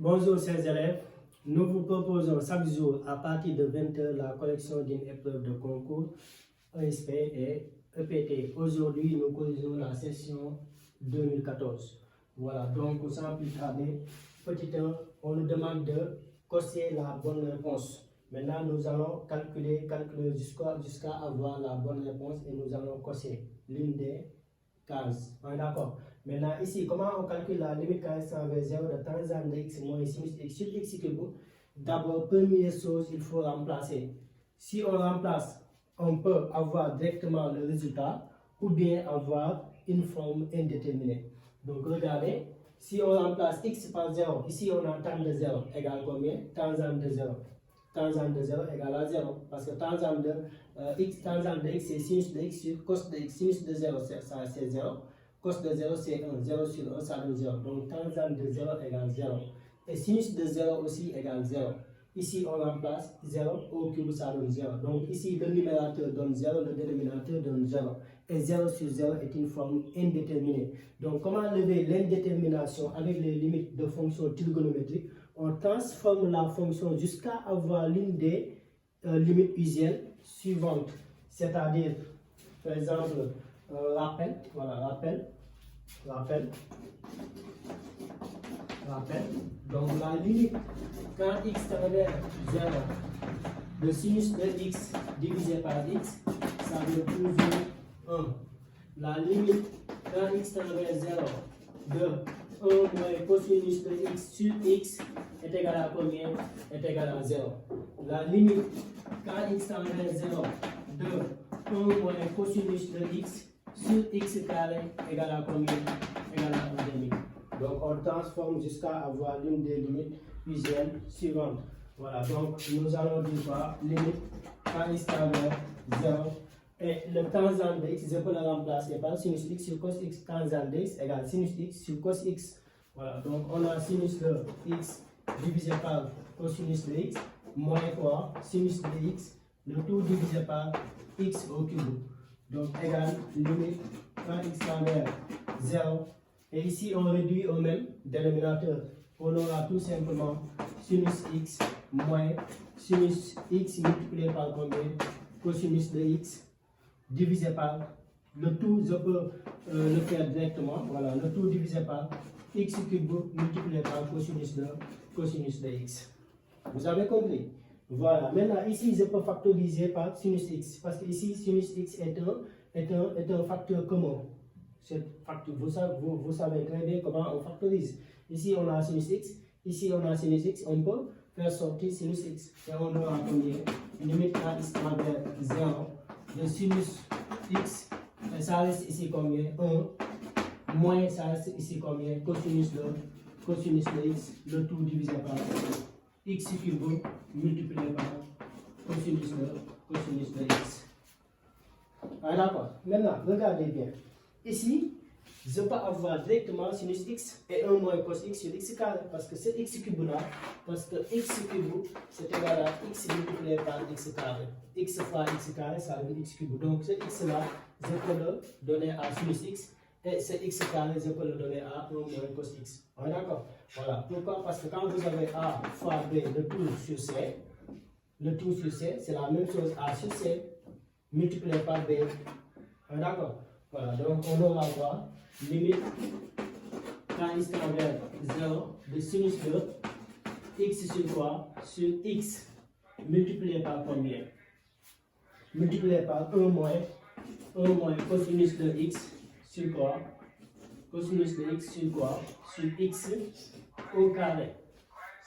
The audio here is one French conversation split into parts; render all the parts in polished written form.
Bonjour chers élèves, nous vous proposons chaque jour à partir de 20h la correction d'une épreuve de concours ESP et EPT. Aujourd'hui, nous corrigeons la session 2014. Voilà, donc sans plus tarder, petit 1, on nous demande de cocher la bonne réponse. Maintenant, nous allons calculer jusqu'à avoir la bonne réponse et nous allons cocher l'une des cases. D'accord. Maintenant, ici, comment on calcule la limite carrée envers 0 de tangente de x moins sinus x sur x cube? D'abord, première chose, il faut remplacer. Si on remplace, on peut avoir directement le résultat ou bien avoir une forme indéterminée. Donc, regardez, si on remplace x par 0, ici on a tan de 0 égale combien? Tangente de 0. Tangente de 0 égale à 0. Parce que tangente de x c'est sinus de x sur cos de x. Sinus de 0 c'est 0. Cos de 0 c'est 1. 0 sur 1 ça donne 0. Donc tangente de 0 égale 0. Et sinus de 0 aussi égale 0. Ici on remplace 0 au cube ça donne 0. Donc ici le numérateur donne 0, le dénominateur donne 0. Et 0 sur 0 est une forme indéterminée. Donc comment lever l'indétermination avec les limites de fonctions trigonométriques? On transforme la fonction jusqu'à avoir l'une des limites usuelles suivantes. C'est-à-dire, par exemple, rappel. Voilà, rappel. Donc la limite, quand x tend vers 0, le sinus de x divisé par x, ça donne toujours 1. La limite, quand x tend vers 0, de 1 moins cosinus de x sur x est égal à combien? Est égal à 0. La limite, quand x tend vers 0, de 1 moins cosinus de x sur x carré égale à combien? Égal à 1,5. Donc on transforme jusqu'à avoir l'une des limites usuelles suivantes. Voilà, donc nous allons dire quoi? Limite quand x tend vers 0. Et le tangente de x, je peux le remplacer par sinus x sur cos x. Tangente de x égale sinus x sur cos x. Voilà, donc on a sinus de x divisé par cosinus de x moins quoi? Sinus de x, le tout divisé par x au cube. Donc égale limite quand x tend vers 0. Et ici on réduit au même dénominateur. On aura tout simplement sinus x moins sinus x multiplié par combien? Cosinus de x divisé par le tout, je peux le faire directement. Voilà, le tout divisé par x cube multiplié par cosinus de x. Vous avez compris? Voilà, maintenant ici je peux factoriser par sinus x parce que ici sinus x est un facteur commun. Vous savez très bien comment on factorise. Ici on a sinus x, ici on a sinus x, on peut faire sortir sinus x. Et on aura combien? Limite quand x tend vers 0 de sinus x, et ça reste ici combien? 1, moins ça reste ici combien? Cosinus de x, le tout divisé par x cube multiplié par cosinus de x. Ah, d'accord. Maintenant, regardez bien. Ici, je peux avoir directement sinus x et 1 moins cos x sur x carré. Parce que c'est x cube là, parce que x cube c'est égal à x multiplié par x carré. X fois x carré, ça donne x cube. Donc ce x là, je peux le donner à sinus x. Et ce x carré, je peux le donner à 1 moins cos x. On est d'accord? Voilà. Pourquoi? Parce que quand vous avez a fois b, le tout sur c, c'est la même chose a sur c multiplié par b. On est d'accord? Voilà, donc on aura quoi? Limite quand x tend vers 0 de sinus de x sur quoi? Sur x multiplié par combien? Multiplié par 1 moins cosinus de x sur quoi? Cosinus de x sur quoi? Sur x au carré.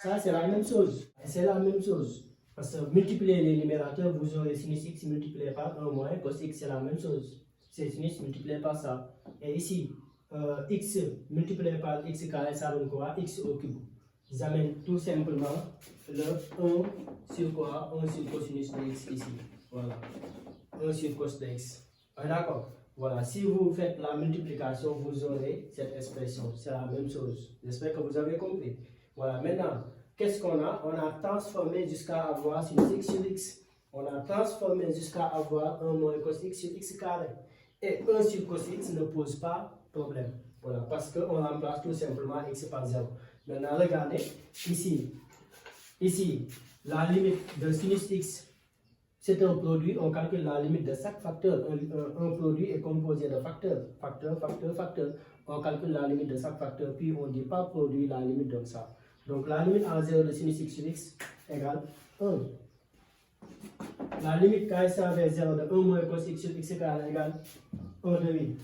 Ça c'est la même chose. C'est la même chose. Parce que multiplier les numérateurs, vous aurez sinus x multiplié par 1 moins cos x, c'est la même chose. C'est sinus multiplié par ça. Et ici, x multiplié par x carré, ça donne quoi? X au cube. J'amène tout simplement le 1 sur quoi? 1 sur cosinus de x ici. Voilà. 1 sur cos de x. D'accord? Voilà. Si vous faites la multiplication, vous aurez cette expression. C'est la même chose. J'espère que vous avez compris. Voilà. Maintenant, qu'est-ce qu'on a? On a transformé jusqu'à avoir sinus x sur x. On a transformé jusqu'à avoir 1 moins cos x sur x carré. Et 1 sur cos x ne pose pas problème. Voilà, parce qu'on remplace tout simplement x par 0. Maintenant, regardez, ici, la limite de sinus x, c'est un produit, on calcule la limite de chaque facteur. Un produit est composé de facteurs, facteur. On calcule la limite de chaque facteur, puis on dit par produit, la limite donne ça. Donc la limite en 0 de sinus x sur x égale 1. La limite quand il s'en vers 0 de 1 moins cos x sur x égale 1 demi.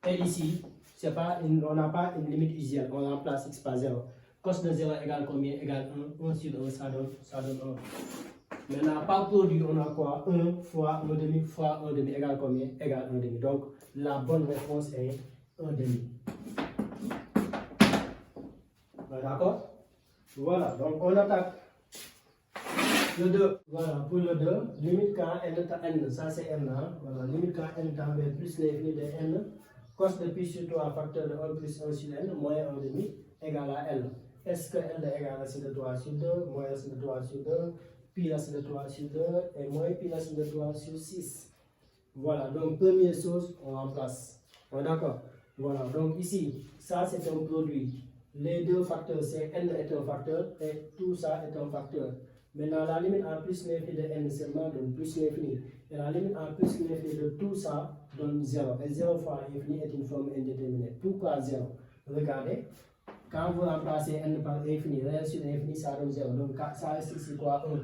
Et ici, on n'a pas une limite usuelle, on remplace x par 0. Cos de 0 égale combien? Égale 1. 1 sur 1, ça donne 1. Maintenant, par produit, on a quoi? 1 fois 1 demi fois 1 demi égale combien? Égale 1 demi. Donc, la bonne réponse est 1 demi. D'accord? Voilà, donc on attaque le 2. Voilà, pour le 2, limite quand n, ça c'est n. Hein? Voilà, limite quand n tend vers plus l'infini de n, cos de pi sur 3 facteur de 1 plus 1 sur n, moins 1 demi, égale à L. Est-ce que L est égal à racine de 3 sur 2, moins racine de 3 sur 2, pi racine de 3 sur 2, et moins pi racine de 3 sur 6. Voilà, donc première chose, on remplace. D'accord? Voilà, donc ici, ça c'est un produit. Les deux facteurs, c'est n est un facteur, et tout ça est un facteur. Maintenant, la limite en plus l'infini de n seulement donne plus l'infini. Et la limite en plus l'infini de tout ça donne 0. Et 0 fois infini est une forme indéterminée. Pourquoi 0? Regardez. Quand vous remplacez n par infini, réel sur infini, ça donne 0. Donc ça reste ici quoi? 1.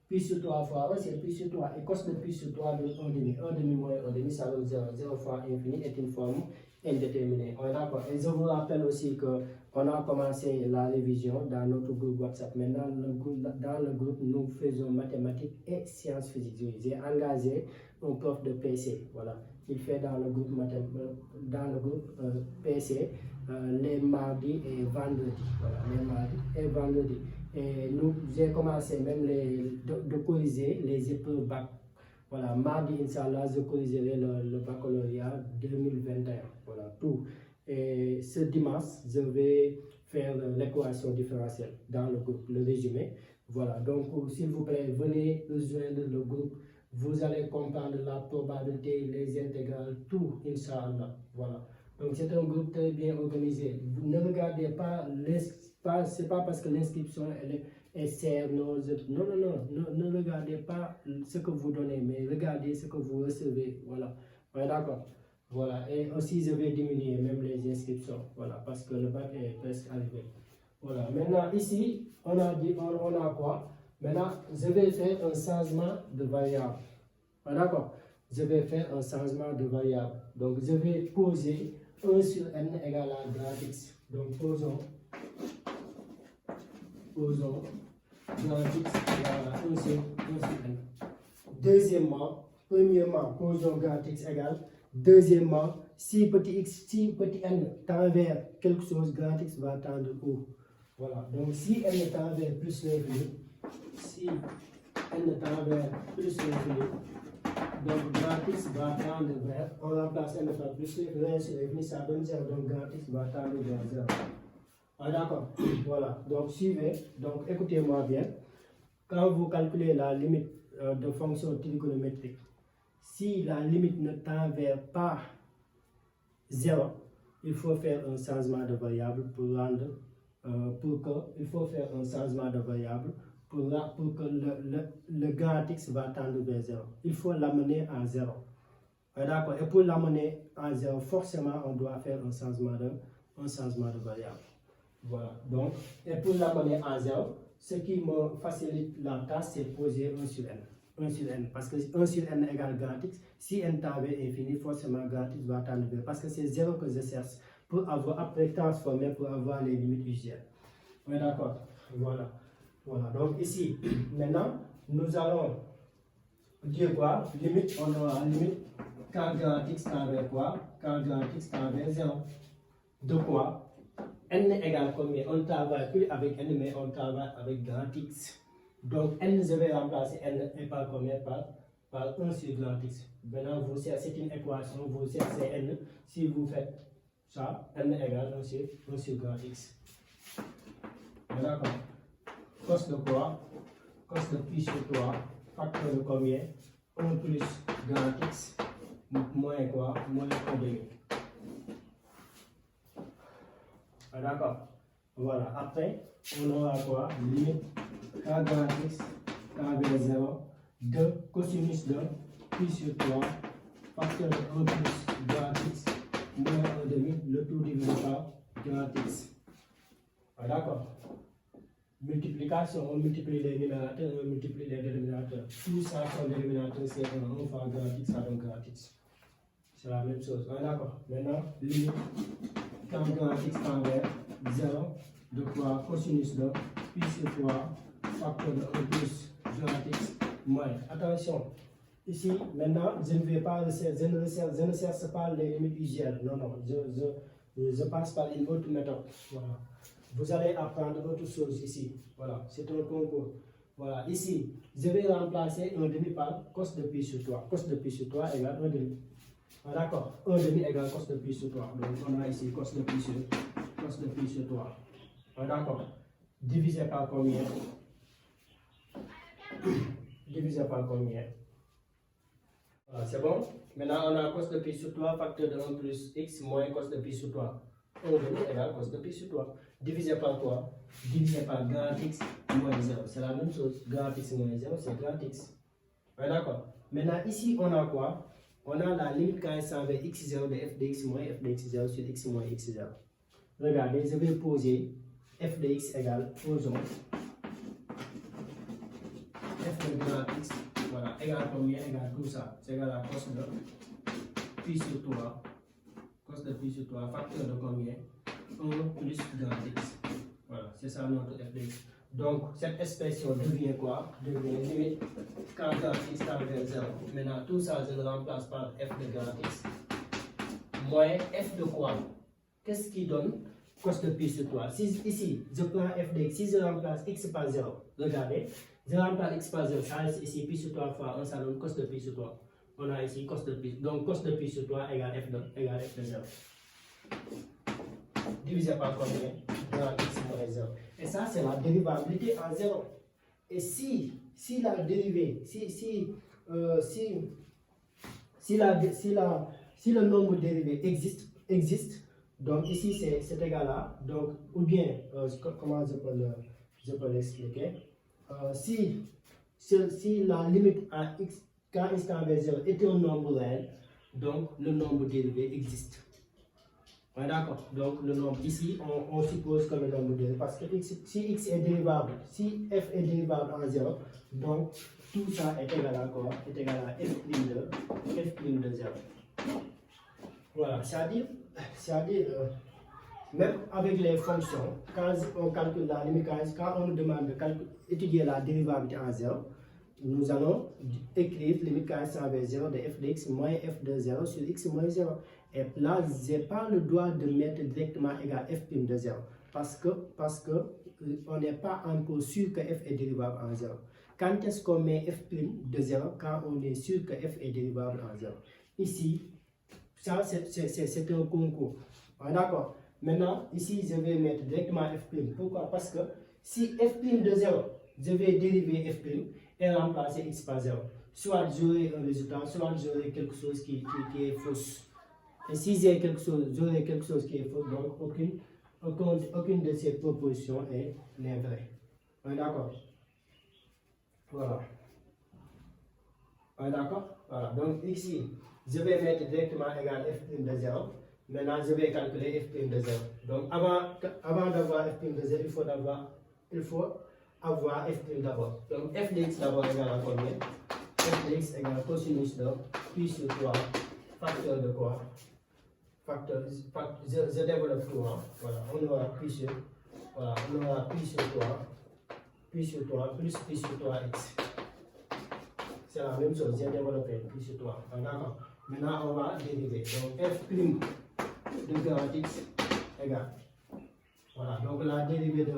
Pi sur 3 fois 1, c'est pi sur 3. Et cos de pi sur 3 donne 1 demi. 1 demi moins 1 demi, ça donne 0. 0 fois infini est une forme indéterminée. On est d'accord. Et je vous rappelle aussi qu'on a commencé la révision dans notre groupe WhatsApp. Maintenant, dans le groupe, nous faisons mathématiques et sciences physiques. J'ai engagé un prof de PC. Voilà. Il fait dans le groupe, PC les mardis et vendredis. Voilà, les mardis et vendredis. Et j'ai commencé même de corriger les épreuves bac. Voilà, mardi, Inch'Allah, je corrigerai le baccalauréat 2021. Voilà, tout. Et ce dimanche, je vais faire l'équation différentielle dans le groupe, le résumé. Voilà, donc s'il vous plaît, venez rejoindre le groupe. Vous allez comprendre la probabilité, les intégrales, tout, Inch'Allah. Voilà. Donc c'est un groupe très bien organisé. Vous ne regardez pas, c'est pas parce que l'inscription est serre, non, ne regardez pas ce que vous donnez, mais regardez ce que vous recevez. Voilà. Ouais, d'accord. Voilà. Et aussi, je vais diminuer même les inscriptions. Voilà, parce que le bac est presque arrivé. Voilà. Maintenant, ici, on a quoi? Maintenant, je vais faire un changement de variable. D'accord? Je vais faire un changement de variable. Donc, je vais poser 1 sur n égale à grand x. Donc, posons grand x égale à 1 sur n. Deuxièmement, premièrement, posons grand x égale. Deuxièmement, si petit n tend vers quelque chose, grand x va tendre où? Voilà. Donc, si n tend vers plus l'infini, donc grand x va tendre vers, on remplace n par plus l'infini, ça donne 0, donc grand x va tendre vers 0. Ah, d'accord. Voilà. Donc, suivez. Donc, écoutez-moi bien. Quand vous calculez la limite de fonction trigonométrique, si la limite ne tend vers pas 0, il faut faire un changement de variable pour que le grand x va tendre vers 0. Il faut l'amener à 0. D'accord. Et pour l'amener à 0, forcément, on doit faire un changement de variable. Voilà. Donc, et pour l'amener à 0, ce qui me facilite la tâche, c'est poser 1 sur n. 1 sur n. Parce que 1 sur n égale grand x. Si n tend vers infini, forcément grand x va tendre vers. Parce que c'est 0 que je cherche pour après transformer, pour avoir les limites usuelles. Oui, d'accord. Voilà. Voilà. Donc ici, maintenant, nous allons dire quoi? Limite, on aura limite quand grand x tend vers quoi? Quand grand x tend vers 0. De quoi? N égale combien? On ne travaille plus avec n, mais on travaille avec grand x. Donc n, je vais remplacer n et par combien? Par 1 sur grand x. Maintenant, c'est une équation, vous cherchez n. Si vous faites ça, n égale 1 sur grand x. D'accord. Cos de quoi? Cos de pi sur 3, facteur de combien? 1 plus grand x, moins quoi? Moins 1 demi. Ah, d'accord. Voilà. Après, on aura quoi? Limite k grand x, k égale 0, de cosinus de pi sur 3, facteur de 1 plus grand x, moins 1 demi, le tout divisé par grand x. Ah, d'accord. Multiplication, on multiplie les numérateurs, on multiplie les dénominateurs. Tout ça, son dénominateur, c'est 1 fois grand x, ça donne grand x. C'est la même chose. Ah, d'accord. Maintenant, limite quand grand x tend vers 0, de quoi cosinus de pi sur 3, facteur de 1 plus grand x, moins. Attention, ici, maintenant, je ne cherche pas les limites usuelles. Non, non, je passe par une autre méthode. Voilà. Vous allez apprendre autre chose ici. Voilà, c'est un concours. Voilà, ici, je vais remplacer 1 demi par cos de pi sur 3. Cos de pi sur 3 égale 1 demi. Ah, d'accord, 1 demi égale cos de pi sur 3. Donc on a ici cos de pi sur 3. Ah, d'accord. Divisé par combien? Divisé par combien? Voilà, c'est bon. Maintenant on a cos de pi sur 3, facteur de 1 plus x moins cos de pi sur 3. 1 demi égale cos de pi sur 3. Divisé par quoi? Divisé par grand x moins 0. C'est la même chose. Grand x moins 0, c'est grand x. Ah, d'accord. Maintenant ici on a quoi? On a la limite quand il s'en va x0 de f de x moins f de x0 sur x moins x0. Regardez, je vais poser f de x égale, posons f de grand x, voilà, égale combien? Égale tout ça. C'est égal à cos de pi sur 3. Cos de pi sur 3, facteur de combien? 1 plus grand x. Voilà, c'est ça notre f de x. Donc, cette expression devient quoi? Devient limite quand grand x tend vers 0. Maintenant, tout ça, je le remplace par f de grand x. Moins f de quoi? Qu'est-ce qui donne cos de pi sur 3? Si, ici, je prends f de x. Si je remplace x par 0, regardez, je remplace x par 0, ça reste ici pi sur 3 fois 1, ça donne cos de pi sur 3. On a ici cos de pi. Donc, cos de pi sur 3 égale f de 0. Divisé par combien? Grand x moins 0. Et ça, c'est la dérivabilité en 0. Et si la dérivée, si le nombre dérivé existe, donc ici c'est égal à, donc, ou bien, comment je peux l'expliquer? Si la limite à x, quand x tend vers 0 est un nombre réel, donc le nombre dérivé existe. Ouais, d'accord. Donc le nombre ici, on suppose que le nombre dérivé, parce que si x est dérivable, si f est dérivable en 0, donc tout ça est égal à quoi? Est égal à f' de 0. Voilà, c'est-à-dire même avec les fonctions, quand on calcule la limite, quand on nous demande d'étudier la dérivabilité en 0, nous allons écrire limite quand x tend vers 0 de f de x moins f de 0 sur x moins 0. Et là, je n'ai pas le droit de mettre directement égal f' de 0. Parce que on n'est pas encore sûr que f est dérivable en 0. Quand est-ce qu'on met f' de 0? Quand on est sûr que f est dérivable en 0. Ici, ça c'est un concours. D'accord. Maintenant, ici, je vais mettre directement f'. Pourquoi? Parce que si f' de 0, je vais dériver f' et remplacer x par 0. Soit j'aurai un résultat, soit j'aurai quelque chose qui est fausse. Et si j'ai j'aurai quelque chose qui est faux, donc aucune de ces propositions n'est vraie. D'accord? Voilà. D'accord? Voilà. Donc ici, je vais mettre directement égal f' de 0. Maintenant, je vais calculer f' de 0. Donc avant d'avoir f' de 0, il faut avoir f' d'abord. Donc f de x d'abord égale à combien? F de x égale cosinus de pi sur 3, facteur de quoi? Je développe tout. Hein. Voilà, on aura pi sur 3 plus pi sur 3x. C'est la même chose, j'ai développé pi sur 3. D'accord. Maintenant, on va dériver. Donc f' de grand x égale. Voilà, donc la dérivée de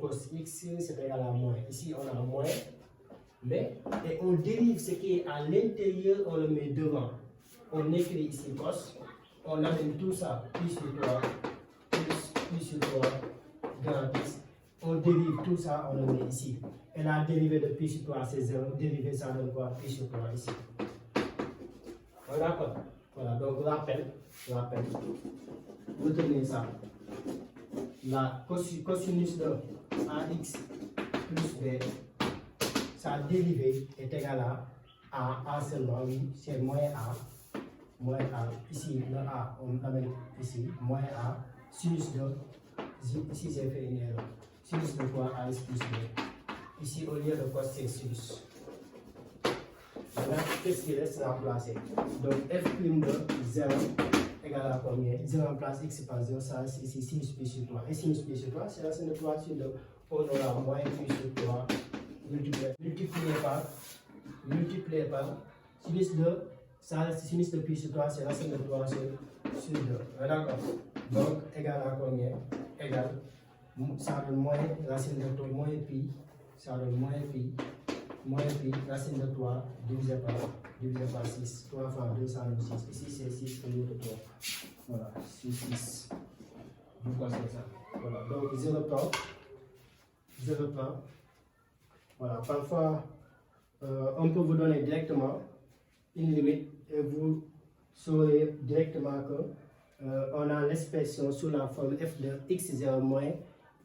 cos x, c'est égal à moins. Ici, on a moins. Et on dérive ce qui est à l'intérieur, on le met devant. On écrit ici cos, on amène tout ça, pi sur 3, plus pi sur 3, grand x. On dérive tout ça, on le met ici. Et la dérivée de pi sur 3, c'est 0. Dérivée, ça donne quoi? Pi sur 3 ici. D'accord. Voilà, donc rappel. retenez ça. La cosinus de AX plus B, sa dérivée est égale à A seulement, oui, c'est moins A. Moins A, ici le A, on l'amène ici, moins A, sinus de, ici j'ai fait une erreur, sinus de quoi AX plus B. Ici au lieu de cos c'est sinus. Maintenant, qu'est-ce qui reste remplacé? Donc f' de 0 égale à combien? 0 remplace x par 0, ça c'est ici sinus pi sur 3. Et sinus pi sur 3, c'est la scène de 3 sur 2. On aura moins pi sur 3 multiplié par sinus de, ça sinus de pi sur 3, c'est la scène de 3 sur 2. D'accord? Donc égal à combien? Égal, ça donne moins racine de 3 moins pi, ça donne moins pi, racine de 3 divisé par 6. 3 fois 2, ça donne 6. Ici, c'est 6 au lieu de 3. Voilà, c'est 6. Pourquoi c'est ça? Voilà, donc 0 temps. Voilà, parfois, on peut vous donner directement une limite et vous saurez directement que on a l'expression sous la forme f de x0 moins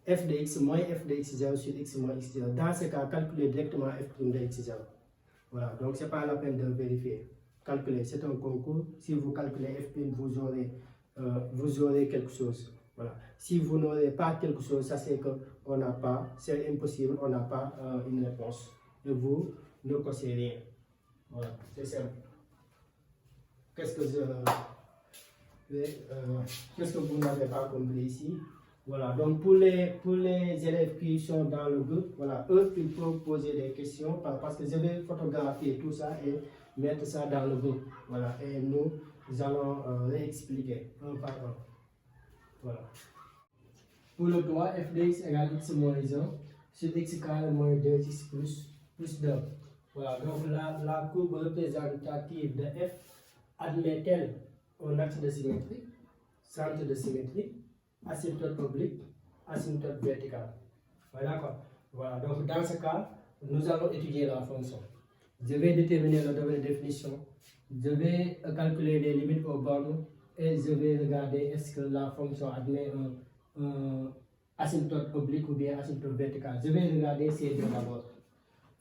f de x moins f de x0 sur x moins x0. Dans ce cas, calculez directement f' de x0. Voilà, donc ce n'est pas la peine de vérifier. Calculer, c'est un concours. Si vous calculez f', vous aurez quelque chose. Voilà. Si vous n'aurez pas quelque chose, ça c'est que on n'a pas, c'est impossible, on n'a pas une réponse. Et vous ne causez rien. Voilà, c'est simple. Qu'est-ce que vous n'avez pas compris ici? Voilà, donc pour les élèves qui sont dans le groupe, voilà, eux, ils peuvent poser des questions parce que je vais photographier tout ça et mettre ça dans le groupe. Voilà, et nous allons réexpliquer un par un. Voilà. Pour le 3, f de x égale x moins 1 sur x carré moins 2x plus 2. Voilà, donc la courbe représentative de f admet-elle un axe de symétrie, centre de symétrie, asymptote oblique, asymptote vertical. Voilà quoi. Voilà, donc dans ce cas, nous allons étudier la fonction. Je vais déterminer le domaine de définition, je vais calculer les limites aux bornes et je vais regarder est-ce que la fonction admet un asymptote oblique ou bien asymptote vertical. Je vais regarder ces deux d'abord.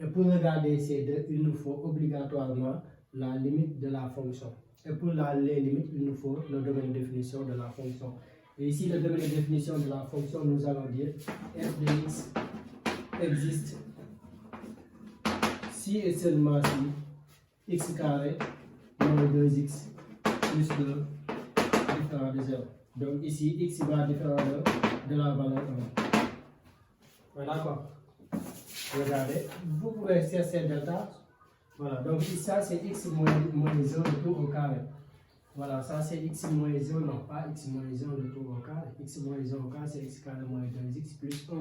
Et pour regarder ces deux, il nous faut obligatoirement la limite de la fonction. Et pour les limites, il nous faut le domaine de définition de la fonction. Et ici, le domaine de définition de la fonction, nous allons dire f de x existe si et seulement si x carré moins 2x plus 2 différent de 0. Donc ici, x va différent de la valeur 1. Voilà quoi. Regardez, vous pouvez chercher delta. Voilà, donc ça c'est x moins 1 de tout au carré. Voilà, ça c'est x moins 1, non pas x moins 1 de tout au carré. X moins 1 au carré c'est x carré moins 2x plus 1.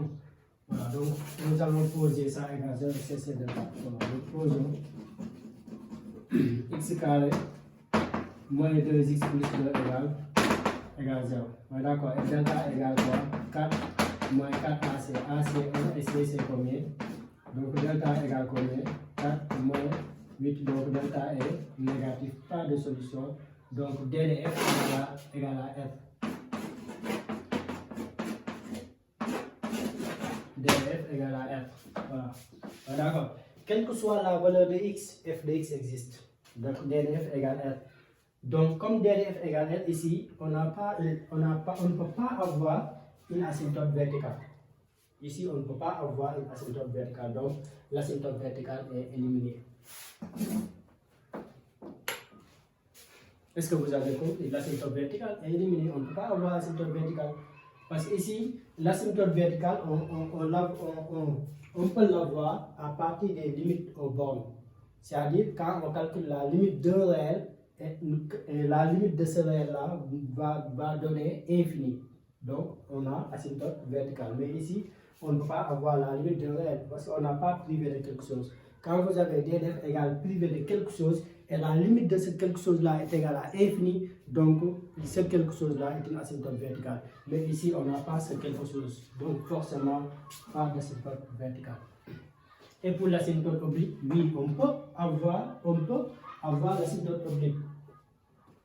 Voilà, donc nous allons poser ça égale 0, c'est delta. Voilà, nous posons x carré moins 2x plus 2 égale 0. Voilà, d'accord, et delta égale quoi? 4 moins 4ac. A c'est 1 et c c'est combien? Donc delta égale combien? 4 moins 8, donc delta est négatif, pas de solution. Donc d de f égale à f. D de f égale à f. Voilà. D'accord. Quelle que soit la valeur de x, f de x existe. Donc d de f égale f. Donc comme d de f égale f ici, on ne peut pas avoir une asymptote verticale. Ici, on ne peut pas avoir une asymptote verticale. Donc l'asymptote verticale est éliminée. Est-ce que vous avez compris? L'asymptote verticale est éliminée. On ne peut pas avoir l'asymptote verticale. Parce qu'ici, l'asymptote verticale, on peut l'avoir à partir des limites aux bornes. C'est-à-dire quand on calcule la limite d'un réel, et la limite de ce réel-là va donner infini. Donc, on a asymptote verticale. Mais ici, on ne peut pas avoir la limite d'un réel parce qu'on n'a pas privé de quelque chose. Quand vous avez d de f égale privé de quelque chose, et la limite de ce quelque chose-là est égale à infini, donc ce quelque chose-là est une asymptote verticale. Mais ici, on n'a pas ce quelque chose, donc forcément, pas d'asymptote verticale. Et pour l'asymptote oblique, oui, on peut avoir l'asymptote oblique.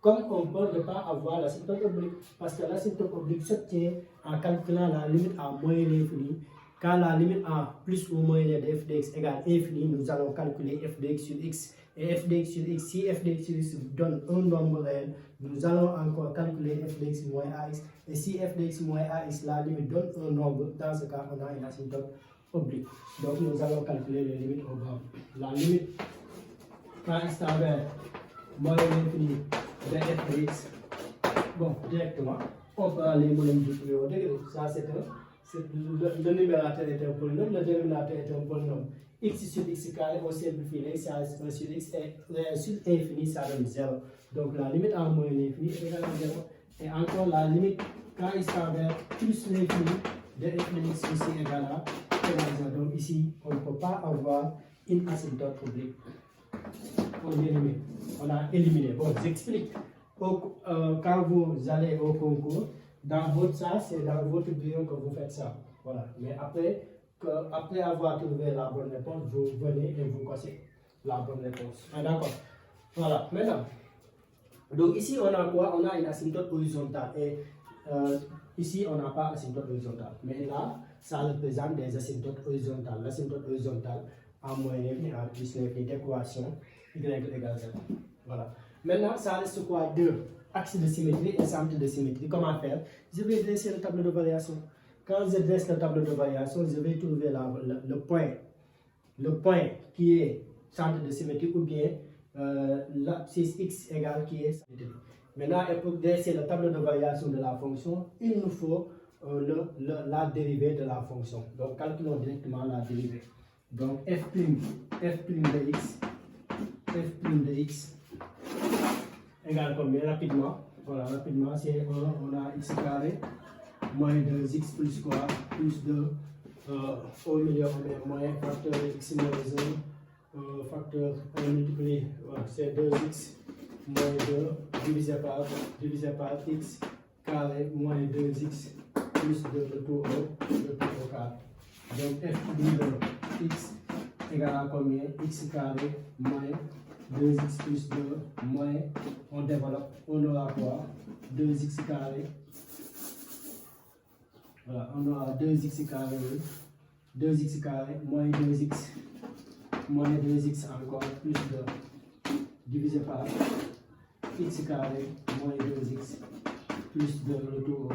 comme on peut ne pas avoir l'asymptote oblique, parce que l'asymptote oblique s'obtient en calculant la limite à moins l'infini. Quand la limite à plus ou moins de f de x égale infini, nous allons calculer f de x sur x. Et f de x sur x, si f de x sur x donne un nombre réel, nous allons encore calculer f de x moins ax. Et si f de x moins ax, la limite donne un nombre, dans ce cas, on a une asymptote oblique. Donc nous allons calculer les limites au bas. La limite, quand x tend vers moins l'infini de f de x, bon, directement, on peut aller multiplier au degré. Ça, c'est le numérateur est un polynôme, le dénominateur est un polynôme. X sur x carré, on simplifie les ça reste 1 sur x, et sur infini, ça donne 0. Donc la limite à moins l'infini est égale à 0. Et encore la limite, quand x tend vers plus l'infini de f de x aussi égale à 0. Donc ici, on ne peut pas avoir une asymptote oblique. On a éliminé. Bon, j'explique. Quand vous allez au concours, dans votre ça, c'est dans votre bureau que vous faites ça. Voilà. Mais après avoir trouvé la bonne réponse, vous venez et vous cossez la bonne réponse. Ah, d'accord. Voilà. Maintenant, donc ici, on a quoi? On a une asymptote horizontale. Et ici, on n'a pas asymptote horizontale. Mais là, ça représente des asymptotes horizontales. L'asymptote horizontale en moins l'infini, en plus l'infini d'équation y égale 0. Voilà. Maintenant, ça reste quoi? Deux axes de symétrie et centre de symétrie. Comment faire? Je vais dresser le tableau de variation. Quand je dresse le tableau de variation, je vais trouver le point qui est centre de symétrie ou bien l'abscisse x égale qui est symétrie. Maintenant, pour dresser le tableau de variation de la fonction, il nous faut la dérivée de la fonction. Donc, calculons directement la dérivée. Donc, f' de x égale combien? Rapidement, voilà, rapidement, c'est 1, on a x carré moins 2x plus quoi? Plus 2 au milieu, on met moins facteur x moins 1, facteur 1 multiplié, c'est 2x moins 2 divisé par x carré moins 2x plus 2 le tout au carré. Donc f' de x égale à combien? X carré moins 2x plus 2 moins, on développe, on aura quoi? 2x carré. Voilà, on aura 2x carré, 2x carré moins 2x encore plus 2 divisé par x carré moins 2x plus 2 le tout au.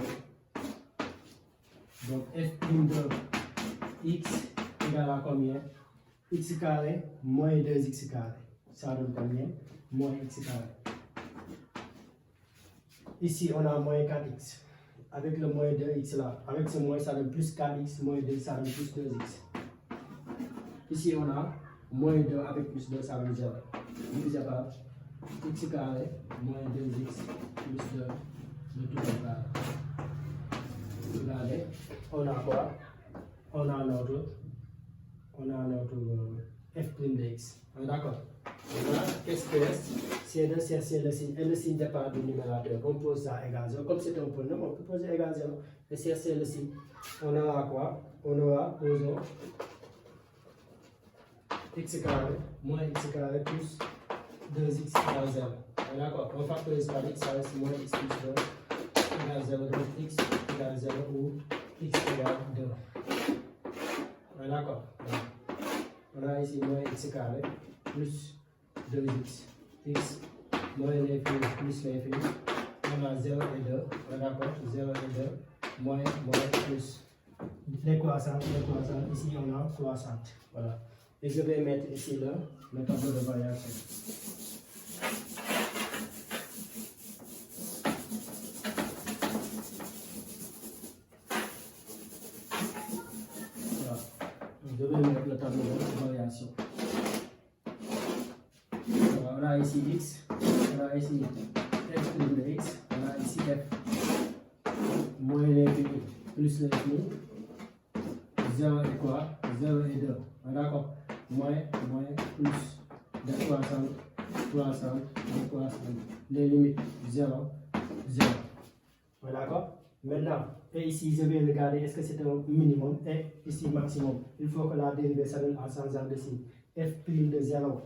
Donc f' de x égale à combien? X carré moins 2x carré. Ça donne combien? Moins x carré. Ici, on a moins 4x. Avec le moins 2x là, avec ce moins, ça donne plus 4x, moins 2, ça donne plus 2x. Ici, on a moins 2 avec plus 2, ça donne 0. Divisé par x carré moins 2x plus 2, le tout au carré. Regardez, on a quoi? On a notre f' de x. D'accord. Voilà, qu'est-ce que c'est de chercher le signe, et le signe dépend du numérateur. On pose ça égal 0. Comme c'est un polynôme, on peut poser égal 0. Et chercher le signe. On aura quoi? On aura, posons, x carré moins x carré plus 2x égale 0. D'accord. On factorise par x, ça reste moins x plus 2 égale 0. Donc x égale 0 ou x égale 2. D'accord. On a ici moins x carré plus 2x, x moins l'infini plus l'infini. On a 0 et 2, d'accord, 0 et 2, moins, plus. Les croissantes, ici on a croissante. Voilà. Et je vais mettre ici le tableau de variation. Voilà. Je vais mettre le tableau de variation. Voilà, on a ici x, on a ici f' de x, on a ici f moins l'infini plus l'infini. 0 et quoi? 0 et 2. D'accord? Moins, plus, décroissante. Les limites 0, 0. D'accord? Maintenant, et ici je vais regarder est-ce que c'est un minimum et ici maximum. Il faut que la dérivée s'annule en changeant de signe. F' de 0.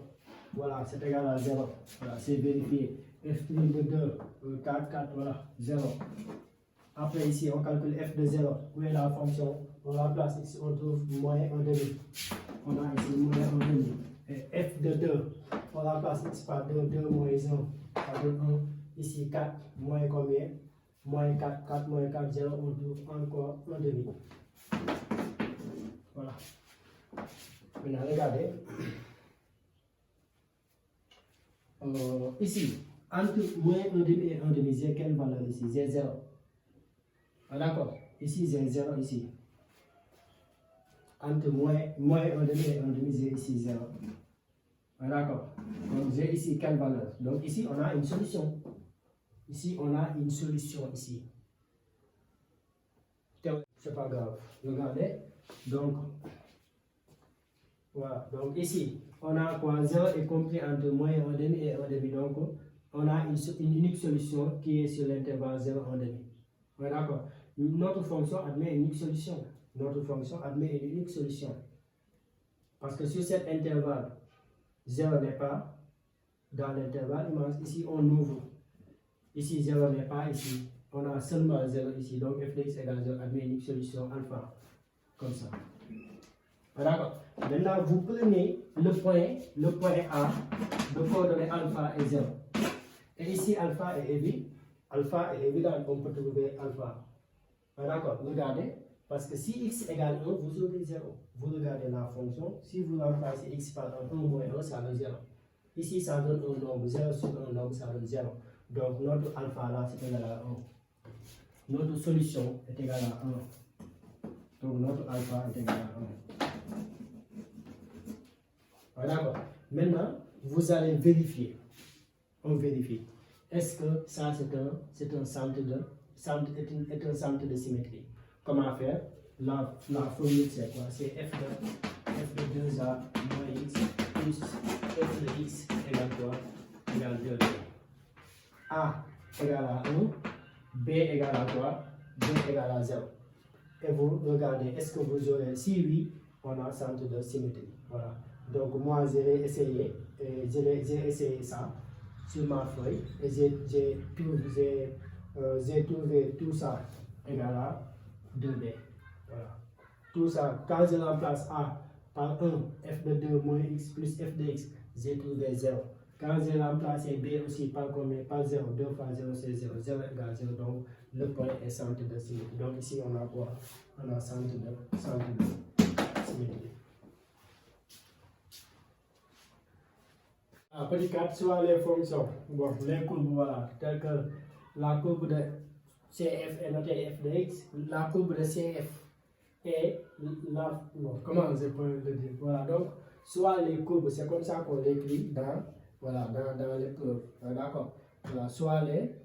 Voilà, c'est égal à 0. Voilà, c'est vérifié. f' de 2, 4, 4, voilà, 0. Après ici, on calcule f de 0. Où est la fonction? On la place ici, on trouve moins 1 demi. On a ici moins 1 demi. Et f de 2, on la place ici par 2, 2 moins 1, ça donne 1. Ici 4, moins combien? Moins 4, 4 moins 4, 0, on trouve encore 1 demi. Voilà. Maintenant, regardez. Ici, entre moins 1 demi et 1 demi, j'ai quelle valeur ici? J'ai 0. Ah, d'accord. Ici, j'ai 0 ici. Entre moins 1 demi et 1 demi, j'ai ici 0. Ah, d'accord. Donc, j'ai ici quelle valeur? Donc, ici, on a une solution. Ici, on a une solution ici. C'est pas grave. Regardez. Donc, voilà. Donc, ici, on a quoi? 0 est compris entre moins 1 demi et 1 demi. Donc, on a une unique solution qui est sur l'intervalle 0 et 1 demi. Ouais, d'accord. Notre fonction admet une unique solution. Notre fonction admet une unique solution. Parce que sur cet intervalle, 0 n'est pas dans l'intervalle immense. Ici, on ouvre. Ici, 0 n'est pas ici. On a seulement 0 ici. Donc, f de x égale 0 admet une unique solution alpha. Comme ça. D'accord. Maintenant, vous prenez le point A, de coordonnées alpha et 0. Et ici, alpha est évident. Alpha est évident, on peut trouver alpha. D'accord, regardez. Parce que si x égale 1, vous aurez 0. Vous regardez la fonction. Si vous remplacez x par 1 moins 1, ça donne 0. Ici, ça donne un nombre. 0 sur un nombre, ça donne 0. Donc, notre alpha là, c'est égal à 1. Notre solution est égale à 1. Donc, notre alpha est égal à 1. D'accord. Maintenant, vous allez vérifier. On vérifie. Est-ce que ça, c'est un centre de symétrie? Comment faire? La formule, c'est quoi? C'est f de 2a moins x plus f de x égale quoi? Égale 2b. A égale à 1, b égale à quoi? B égale à 0. Et vous regardez, est-ce que vous aurez, si oui, on a un centre de symétrie. Voilà. Donc moi, j'ai essayé ça sur ma feuille et j'ai trouvé tout ça égal à 2b. Voilà. Tout ça, quand je remplace A par 1, f de 2 moins x plus f de x, j'ai trouvé 0. Quand j'ai remplacé B aussi par combien? Par 0. 2 fois 0, c'est 0. 0 égale 0. Donc, le point est centre de symétrie. Donc, ici, on a quoi? On a centre de symétrie. Petit 4, soit les fonctions. Bon, les courbes, voilà. Telles que la courbe de CF est notée f de x. La courbe de CF est la. Bon, comment je peux le dire? Voilà. Donc, soit les courbes, c'est comme ça qu'on l'écrit dans. Voilà, dans les preuves. D'accord. Voilà, soit les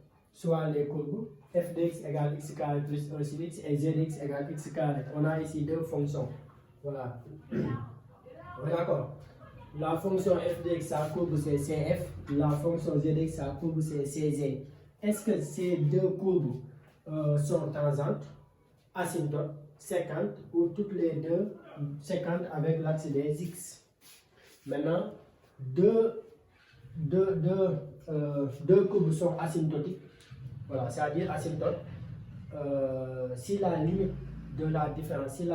courbes f de x égale x carré plus 1 sur x et z de x égale x carré. On a ici deux fonctions. Voilà. D'accord. La fonction f de x, sa courbe c'est cf. La fonction z de x, sa courbe c'est cz. Est-ce que ces deux courbes sont tangentes, asymptotes, sécantes ou toutes les deux sécantes avec l'axe des x? Maintenant, deux courbes sont asymptotiques, voilà, c'est-à-dire asymptotes, si la limite de la différence, de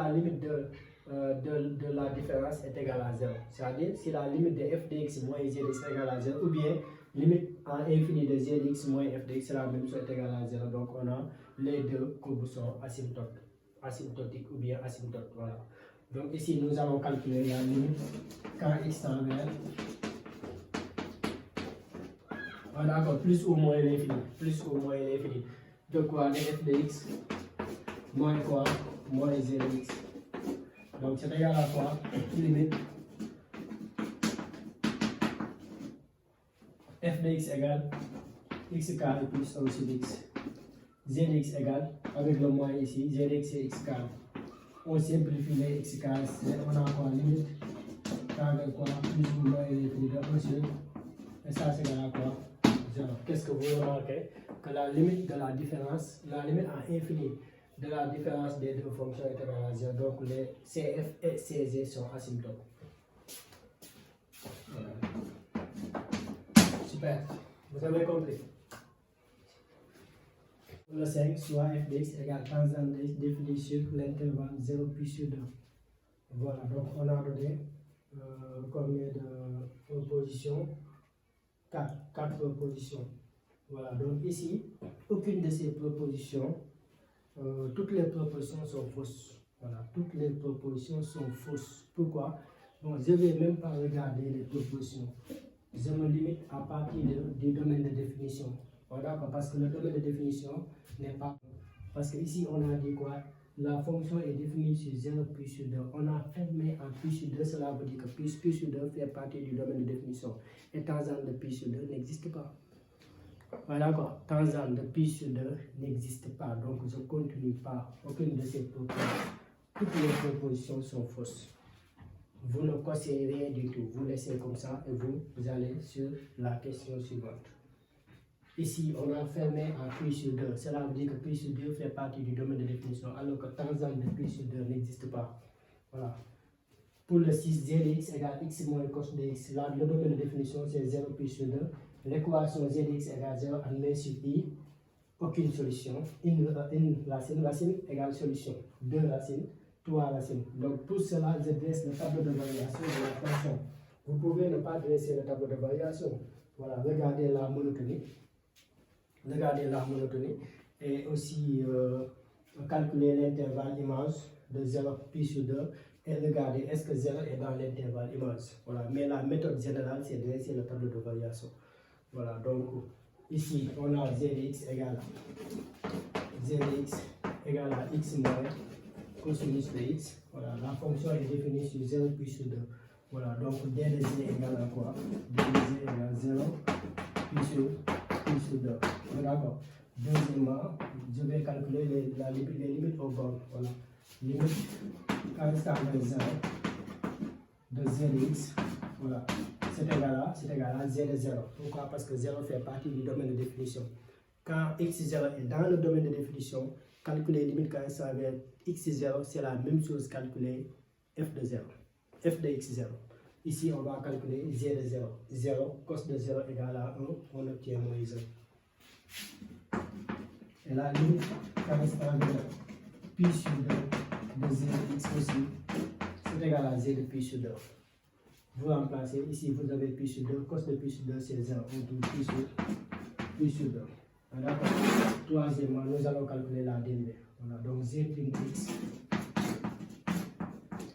la différence est égale à 0, c'est-à-dire si la limite de f de x moins z de x est égale à 0, ou bien limite en infini de z de x moins f de x, c'est la même chose, est égale à 0, donc on a les deux courbes sont asymptotiques ou bien asymptotes, voilà. Donc ici nous allons calculer la limite quand x tend vers. Ah, d'accord, plus ou moins l'infini. Plus ou moins l'infini. De quoi? De f de x moins quoi? Moins z de x. Donc c'est égal à quoi? Limite f de x égale x carré plus 1 sur x. Z de x égale, avec le moins ici, z de x c'est x carré. On simplifie les x carré, on a quoi? Limite carré quoi? Plus ou moins l'infini de 1 sur. Et ça c'est égal à quoi? Qu'est-ce que vous remarquez? Que la limite de la différence, la limite à infini de la différence des deux fonctions est égale à 0. Donc les CF et CZ sont asymptotes. Voilà. Super. Vous avez compris? Pour le 5, soit f de x égale tangente définie sur l'intervalle 0 pi sur 2. Voilà, donc on a donné combien de propositions? 4 propositions. Voilà, donc ici, aucune de ces propositions, toutes les propositions sont fausses. Voilà, toutes les propositions sont fausses. Pourquoi? Bon, je ne vais même pas regarder les propositions. Je me limite à partir du domaine de définition. Voilà, parce que le domaine de définition n'est pas... Parce que ici, on a dit quoi? La fonction est définie sur 0 pi sur 2. On a fermé en pi sur 2, cela veut dire que pi sur 2 fait partie du domaine de définition. Et tangente de pi sur 2 n'existe pas. Voilà quoi, tangente de pi sur 2 n'existe pas. Donc je continue par aucune de ces propositions. Toutes les propositions sont fausses. Vous ne cassez rien du tout. Vous laissez comme ça et vous allez sur la question suivante. Ici, on a fermé en pi sur 2. Cela veut dire que pi sur 2 fait partie du domaine de définition, alors que tangente de pi sur 2 n'existe pas. Voilà. Pour le 6, z de x égale x moins cos de x. Là, le domaine de définition, c'est 0 pi sur 2. L'équation z de x égale 0 admet sur i aucune solution. Une racine égale solution. 2 racines, 3 racines. Donc, pour cela, je dresse le tableau de variation de la fonction. Vous pouvez ne pas dresser le tableau de variation. Voilà, regardez la monotonie. Regardez la monotonie et aussi calculer l'intervalle image de 0 pi sur 2 et regardez est-ce que 0 est dans l'intervalle image. Voilà, mais la méthode générale c'est de dresser le tableau de variation. Voilà, donc ici on a z de x égale à x moins cosinus de x. Voilà, la fonction est définie sur 0 pi sur 2. Voilà, donc d de z égale à quoi? D de z égale 0 pi sur 2. D'accord. Deuxièmement, je vais calculer les limites aux bornes. Voilà. Limite quand ça va 0 de z de x. Voilà. C'est égal à z de 0. Pourquoi? Parce que 0 fait partie du domaine de définition. Quand x0 est dans le domaine de définition, calculer limite quand ça va x0, c'est la même chose calculer f de 0. F de x0. Ici, on va calculer z de 0. 0, cos de 0 égale à 1, on obtient moins 1. Et la limite correspond de pi sur 2 de z de x aussi, c'est égal à z de pi sur 2. Vous remplacez, ici vous avez pi sur 2, cos de pi sur 2 c'est 0, on trouve pi sur 2. D'accord. Troisièmement, nous allons calculer la dérivée. Voilà, donc z prime x,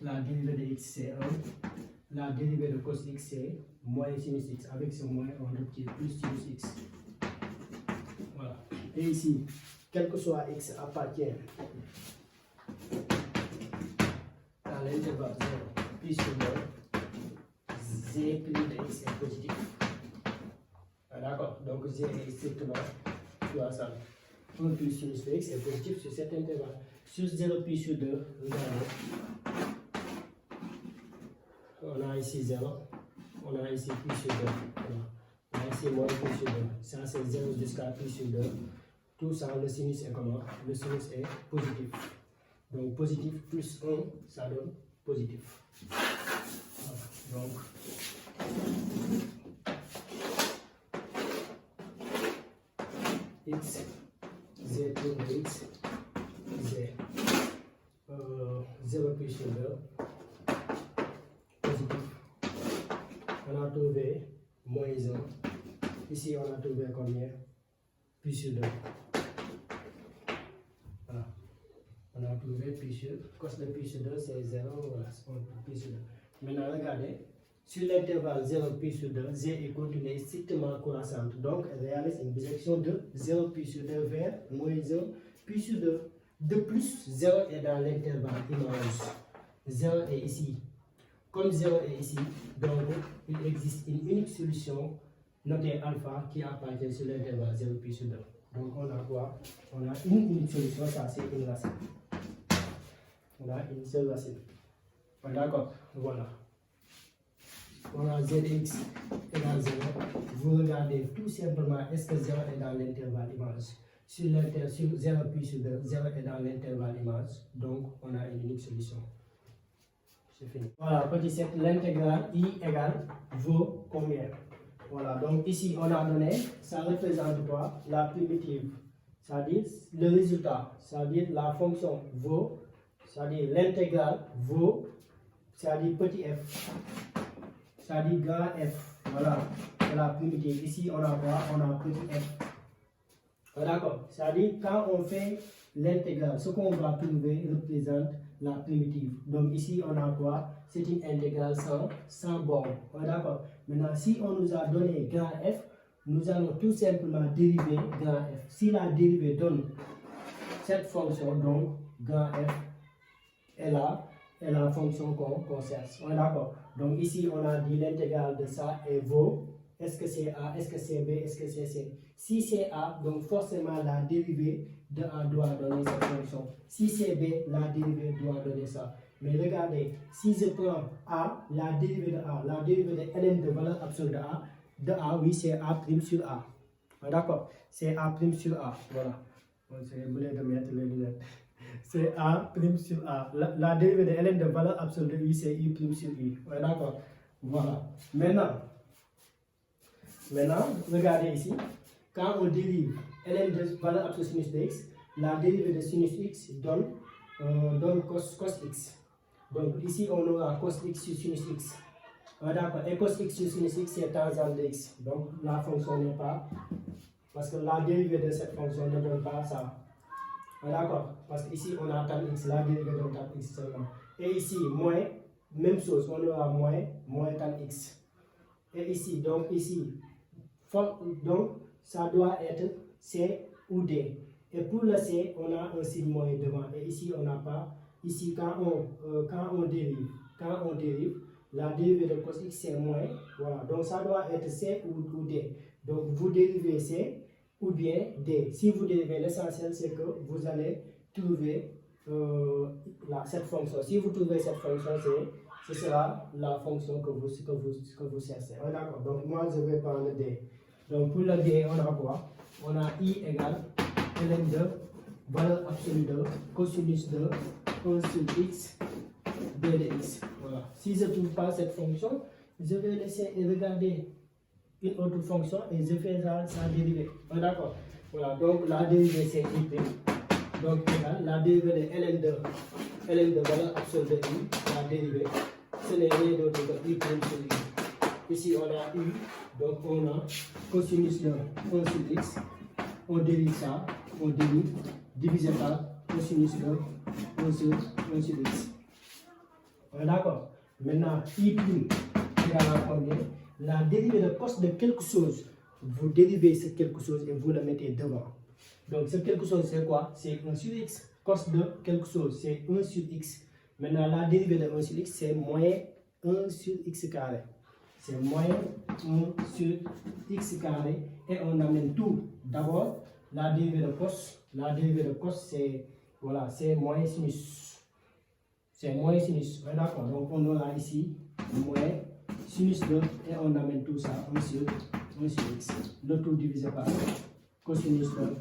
la dérivée de x c'est 1, la dérivée de cos x c'est moins sinus x, avec ce moins on obtient plus sinus x. Voilà. Et ici, quel que soit x appartient à l'intervalle 0 pi sur 2, z prime de x est positif. D'accord, donc z est strictement croissant. 1 plus sinus de x est positif sur cet intervalle. Sur 0 pi sur 2, regardez. On a ici 0, on a ici pi sur 2. Voilà. On a ici moins pi sur 2. Ça c'est 0 jusqu'à pi sur 2. Tout ça, le sinus est comment? Le sinus est positif. Donc positif plus 1, ça donne positif. Voilà. Donc, x, z de x, z. 0 pi sur 2, positif. On a trouvé moins 1. Ici, on a trouvé combien? Pi sur 2. Voilà. On a trouvé pi sur, cos de pi sur 2, c'est 0. Voilà, pi sur 2. Maintenant, regardez. Sur l'intervalle 0 pi sur 2, z est continue strictement croissante. Donc, elle réalise une bisection de 0 pi sur 2 vers moins 1 pi sur 2. De plus, 0 est dans l'intervalle image. 0 est ici. Comme 0 est ici, donc il existe une unique solution notée alpha qui appartient sur l'intervalle 0 pi sur 2. Donc on a quoi? On a une unique solution, ça c'est une racine. On a une seule racine. D'accord, voilà. On a zx égale 0. Vous regardez tout simplement est-ce que 0 est dans l'intervalle image. Sur 0 pi sur 2, 0 est dans l'intervalle image. Donc on a une unique solution. C'est fini. Voilà, petit 7, l'intégrale i égale vaut combien? Voilà, donc ici on a donné, ça représente quoi? La primitive, c'est-à-dire le résultat, c'est-à-dire la fonction vaut, c'est-à-dire l'intégrale vaut, c'est-à-dire petit f, c'est-à-dire grand f. Voilà, c'est la primitive. Ici on a quoi? On a petit f. D'accord, c'est-à-dire quand on fait l'intégrale, ce qu'on va trouver représente la primitive. Donc ici on a quoi? C'est une intégrale sans borne. D'accord. Maintenant, si on nous a donné grand f, nous allons tout simplement dériver grand f. Si la dérivée donne cette fonction, donc grand f est la fonction qu'on cherche. D'accord. Donc ici on a dit l'intégrale de ça et vaut. Est-ce que c'est A, est-ce que c'est B, est-ce que c'est C? Si c'est A, donc forcément la dérivée de A doit donner cette fonction. Si c'est B, la dérivée doit donner ça. Mais regardez, si je prends A, la dérivée de A, la dérivée de ln de valeur absolue de A, oui, c'est A' sur A. D'accord, c'est A' sur A. Voilà. J'ai oublié de mettre les lunettes. C'est A' sur A. La dérivée de ln de valeur absolue de I, c'est I' sur I. D'accord. Voilà. Maintenant, regardez ici, quand on dérive ln de valeur absolue sinus de x, la dérivée de sinus x donne cos x. Donc ici, on aura cos x sur sinus x. D'accord, et cos x sur sinus x, c'est tangente de x. Donc la fonction n'est pas, parce que la dérivée de cette fonction ne donne pas ça. D'accord, parce qu'ici, on a tan x, la dérivée donne tan x seulement. Et ici, moins, même chose, on aura moins tan x. Et ici, donc ça doit être C ou D. Et pour le C, on a un signe moins devant. Et ici, on n'a pas. Ici, quand on dérive, la dérivée de cos x, c'est moins. Voilà. Donc, ça doit être C ou D. Donc, vous dérivez C ou bien D. Si vous dérivez, l'essentiel, c'est que vous allez trouver cette fonction. Si vous trouvez cette fonction, ce sera la fonction que vous cherchez. D'accord. Donc, moi, je vais prendre D. Donc, pour le D, on a quoi? On a I égale ln de valeur absolue de cosinus de 1 sur x b de x. Voilà. Si je ne trouve pas cette fonction, je vais laisser regarder une autre fonction et je fais sa dérivée. D'accord. Voilà. Donc, la dérivée, c'est I'. Donc, la dérivée de ln de valeur absolue de I, la dérivée, ce n'est rien d'autre que I' sur I. Ici, on a U, donc on a cosinus de 1 sur x, on dérive ça, on dérive, divisé par cosinus de 1 sur x. D'accord. Maintenant, I' égale à combien? La dérivée de cos de quelque chose, vous dérivez ce quelque chose et vous le mettez devant. Donc, ce quelque chose, c'est quoi? C'est 1 sur x. Cos de quelque chose, c'est 1 sur x. Maintenant, la dérivée de 1 sur x, c'est moins 1 sur x carré. C'est moins 1 sur x carré. Et on amène tout. D'abord, la dérivée de cos. La dérivée de cos, c'est voilà, c'est moins sinus. C'est moins sinus. D'accord. Donc, on aura ici moins sinus de, et on amène tout ça 1 sur x. Le tout divisé par cosinus de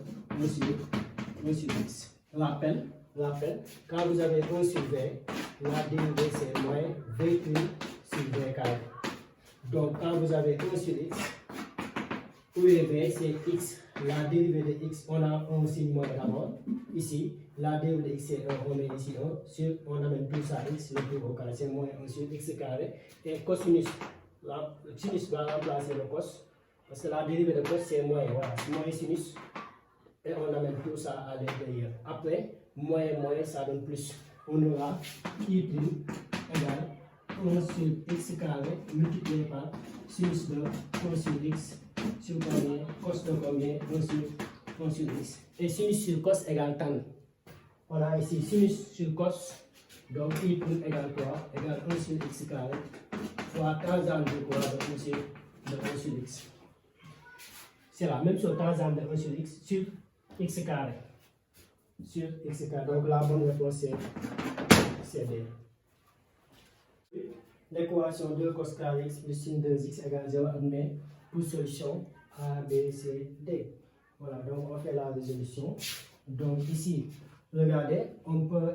1 sur x. Rappel, quand vous avez 1 sur v, la dérivée c'est moins v' sur v carré. Donc quand vous avez 1 sur x, où est v, c'est x. La dérivée de x, on a un signe moins d'abord. Ici, la dérivée de x c'est 1, on met ici 1. On amène tout ça x, le tout au carré, c'est moins 1 sur x carré. Et cosinus, le sinus va remplacer le cos. Parce que la dérivée de cos c'est moins, voilà, c'est moins sinus. Et on amène tout ça à l'intérieur. Après, moins, ça donne plus. On aura I' égale 1 sur x carré multiplié par sinus de 1 sur x sur combien? Cos de combien? 1 sur x. Et sinus sur cos égale tan. On a ici sinus sur cos. Donc I' égale quoi? Égale 1 sur x carré fois tangente de quoi? De 1 sur x. C'est la même chose, tangente de 1 sur x sur x carré. Sur x carré. Donc la bonne réponse c'est D. L'équation 2 cos carré x plus sin 2x égale 0 admet pour solution A, B, C, D. Voilà, donc on fait la résolution. Donc ici, regardez, on peut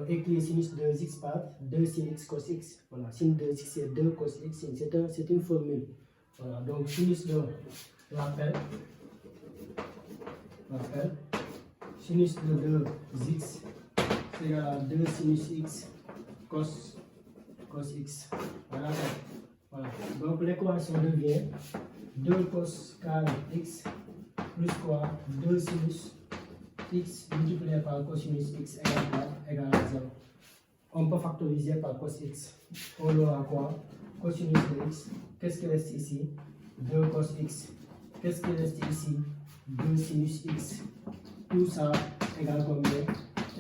écrire sinus de x par 2 sin x cos x. Voilà, sin de x c'est 2 cos x, c'est une formule. Voilà, donc sinus de rappel, sinus de 2x c'est égal à 2 sinus x cos x. Voilà, voilà. Donc l'équation devient 2 cos carré x plus quoi 2 sinus x multiplié par cosinus x égale à 0. On peut factoriser par cos x. On aura quoi? Cosinus de x. Qu'est-ce qui reste ici? 2 cos x. Qu'est-ce qui reste ici? 2 sinus x. Tout ça égale combien?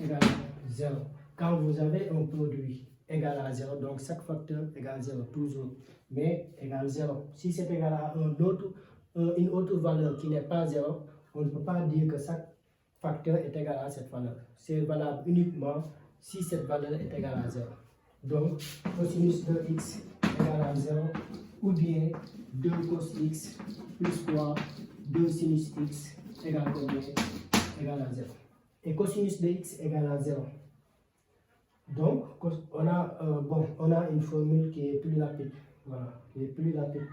Égale à 0. Quand vous avez un produit égal à 0, donc chaque facteur égale 0 toujours, mais égale 0. Si c'est égal à une autre valeur qui n'est pas 0, on ne peut pas dire que chaque facteur est égal à cette valeur. C'est valable uniquement si cette valeur est égale à 0. Donc, cosinus de x égale à 0, ou bien 2 cos x plus quoi 2 sinus x égale combien? Égale à 0. Et cosinus de x égale à 0. Donc, on a une formule qui est plus rapide. Voilà, qui est plus rapide.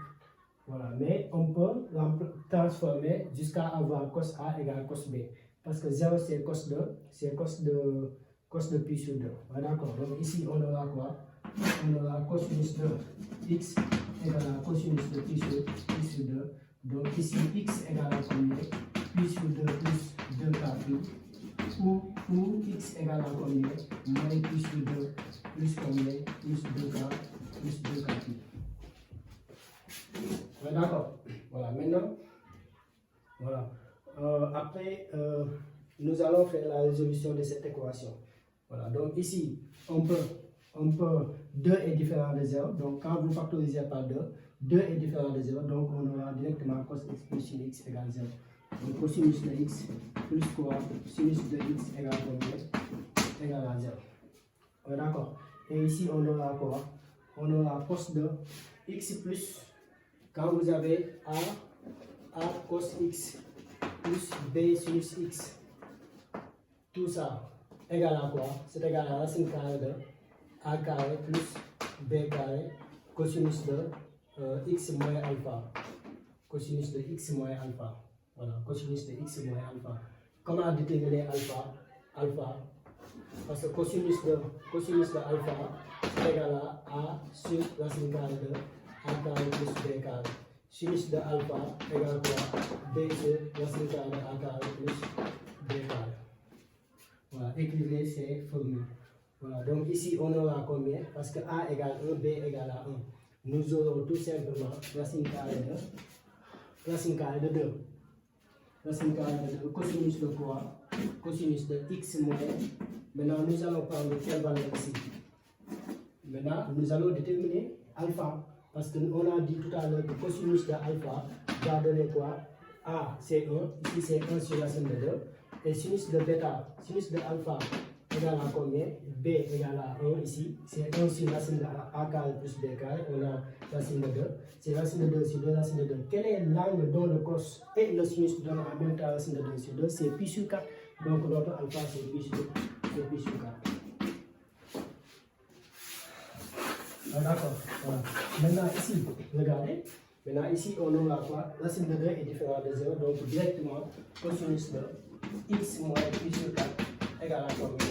Voilà, mais on peut la transformer jusqu'à avoir cos A égale cos B. Parce que 0 c'est cos de pi sur 2. Voilà, d'accord. Donc ici on aura quoi? On aura cosinus de x égale à cosinus de pi sur 2. Donc ici x égale à combien? Pi sur 2 plus 2k pi. Ou x égale à combien? Moins pi sur 2 plus combien? Plus 2k pi. Voilà, d'accord. Voilà, maintenant, voilà. Après, nous allons faire la résolution de cette équation. Voilà, donc ici, on peut 2 est différent de 0. Donc quand vous factorisez par 2, 2 est différent de 0. Donc on aura directement cos x plus sin x égale 0. Donc cosinus de x plus quoi? Sinus de x égale combien? Égale à 0. Voilà, d'accord. Et ici, on aura quoi? On aura cos de x plus, quand vous avez a cos x plus b sinus x, tout ça égale à quoi? C'est égal à racine carrée de a carré plus b carré cosinus de x moins alpha. Cosinus de x moins alpha. Voilà, cosinus de x moins alpha. Comment déterminer alpha? Parce que cosinus de alpha est égal à a sur racine carrée de a carré plus b carré. Sinus de alpha égale quoi? B sur racine carrée de a carré plus b carré. Voilà, écrivez ces formules. Voilà, donc ici on aura combien? Parce que a égale 1, b égale à 1. Nous aurons tout simplement racine carrée de 2. Racine carrée de 2, cosinus de quoi? Cosinus de x moins. Maintenant, nous allons prendre quelle valeur ici? Maintenant, nous allons déterminer alpha. Parce qu'on a dit tout à l'heure que cosinus de alpha va donner quoi? A, c'est 1. Ici, c'est 1 sur racine de 2. Et sinus de bêta, sinus de alpha égale à combien? B égale à 1 ici. C'est 1 sur racine de a carré plus b carré. On a racine de 2. C'est racine de 2 sur 2 racine de 2. Quel est l'angle dont le cos et le sinus donnent en même temps racine de 2 sur 2? C'est pi sur 4. Donc notre alpha c'est pi sur 4. Ah, d'accord. Voilà. Maintenant ici, regardez. Maintenant ici on aura quoi? Racine de 2 est différent de 0. Donc directement cosinus de x moins pi sur 4 égale à combien?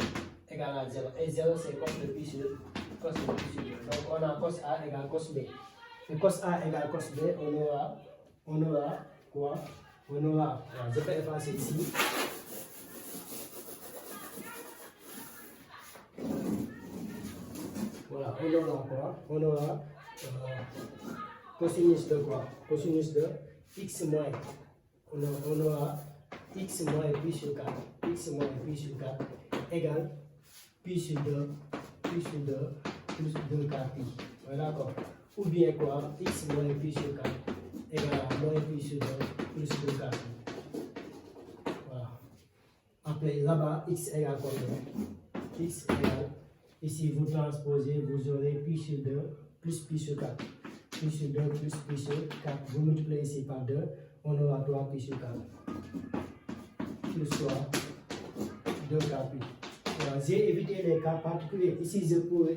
Égale à 0. Et 0 c'est cos de pi sur 2. Donc on a cos A égale cos B. Et cos A égale cos B, on aura quoi? On aura, je vais effacer ici. Voilà, on aura quoi? On aura cosinus de quoi? Cosinus de x moins. On aura x moins pi sur 4. X moins pi sur 4 égale pi sur 2 plus 2k pi. Voilà, d'accord. Ou bien quoi? X moins pi sur 4 égale à moins pi sur 2 plus 2k pi. Voilà. Après, là-bas, x égale combien? X égale, ici vous transposez, vous aurez pi sur 2 plus pi sur 4. Pi sur 2 plus pi sur 4. Vous multipliez ici par 2, on aura 3 pi sur 4. Plus quoi? 2k pi. Voilà, j'ai évité les cas particuliers. Ici, je pourrais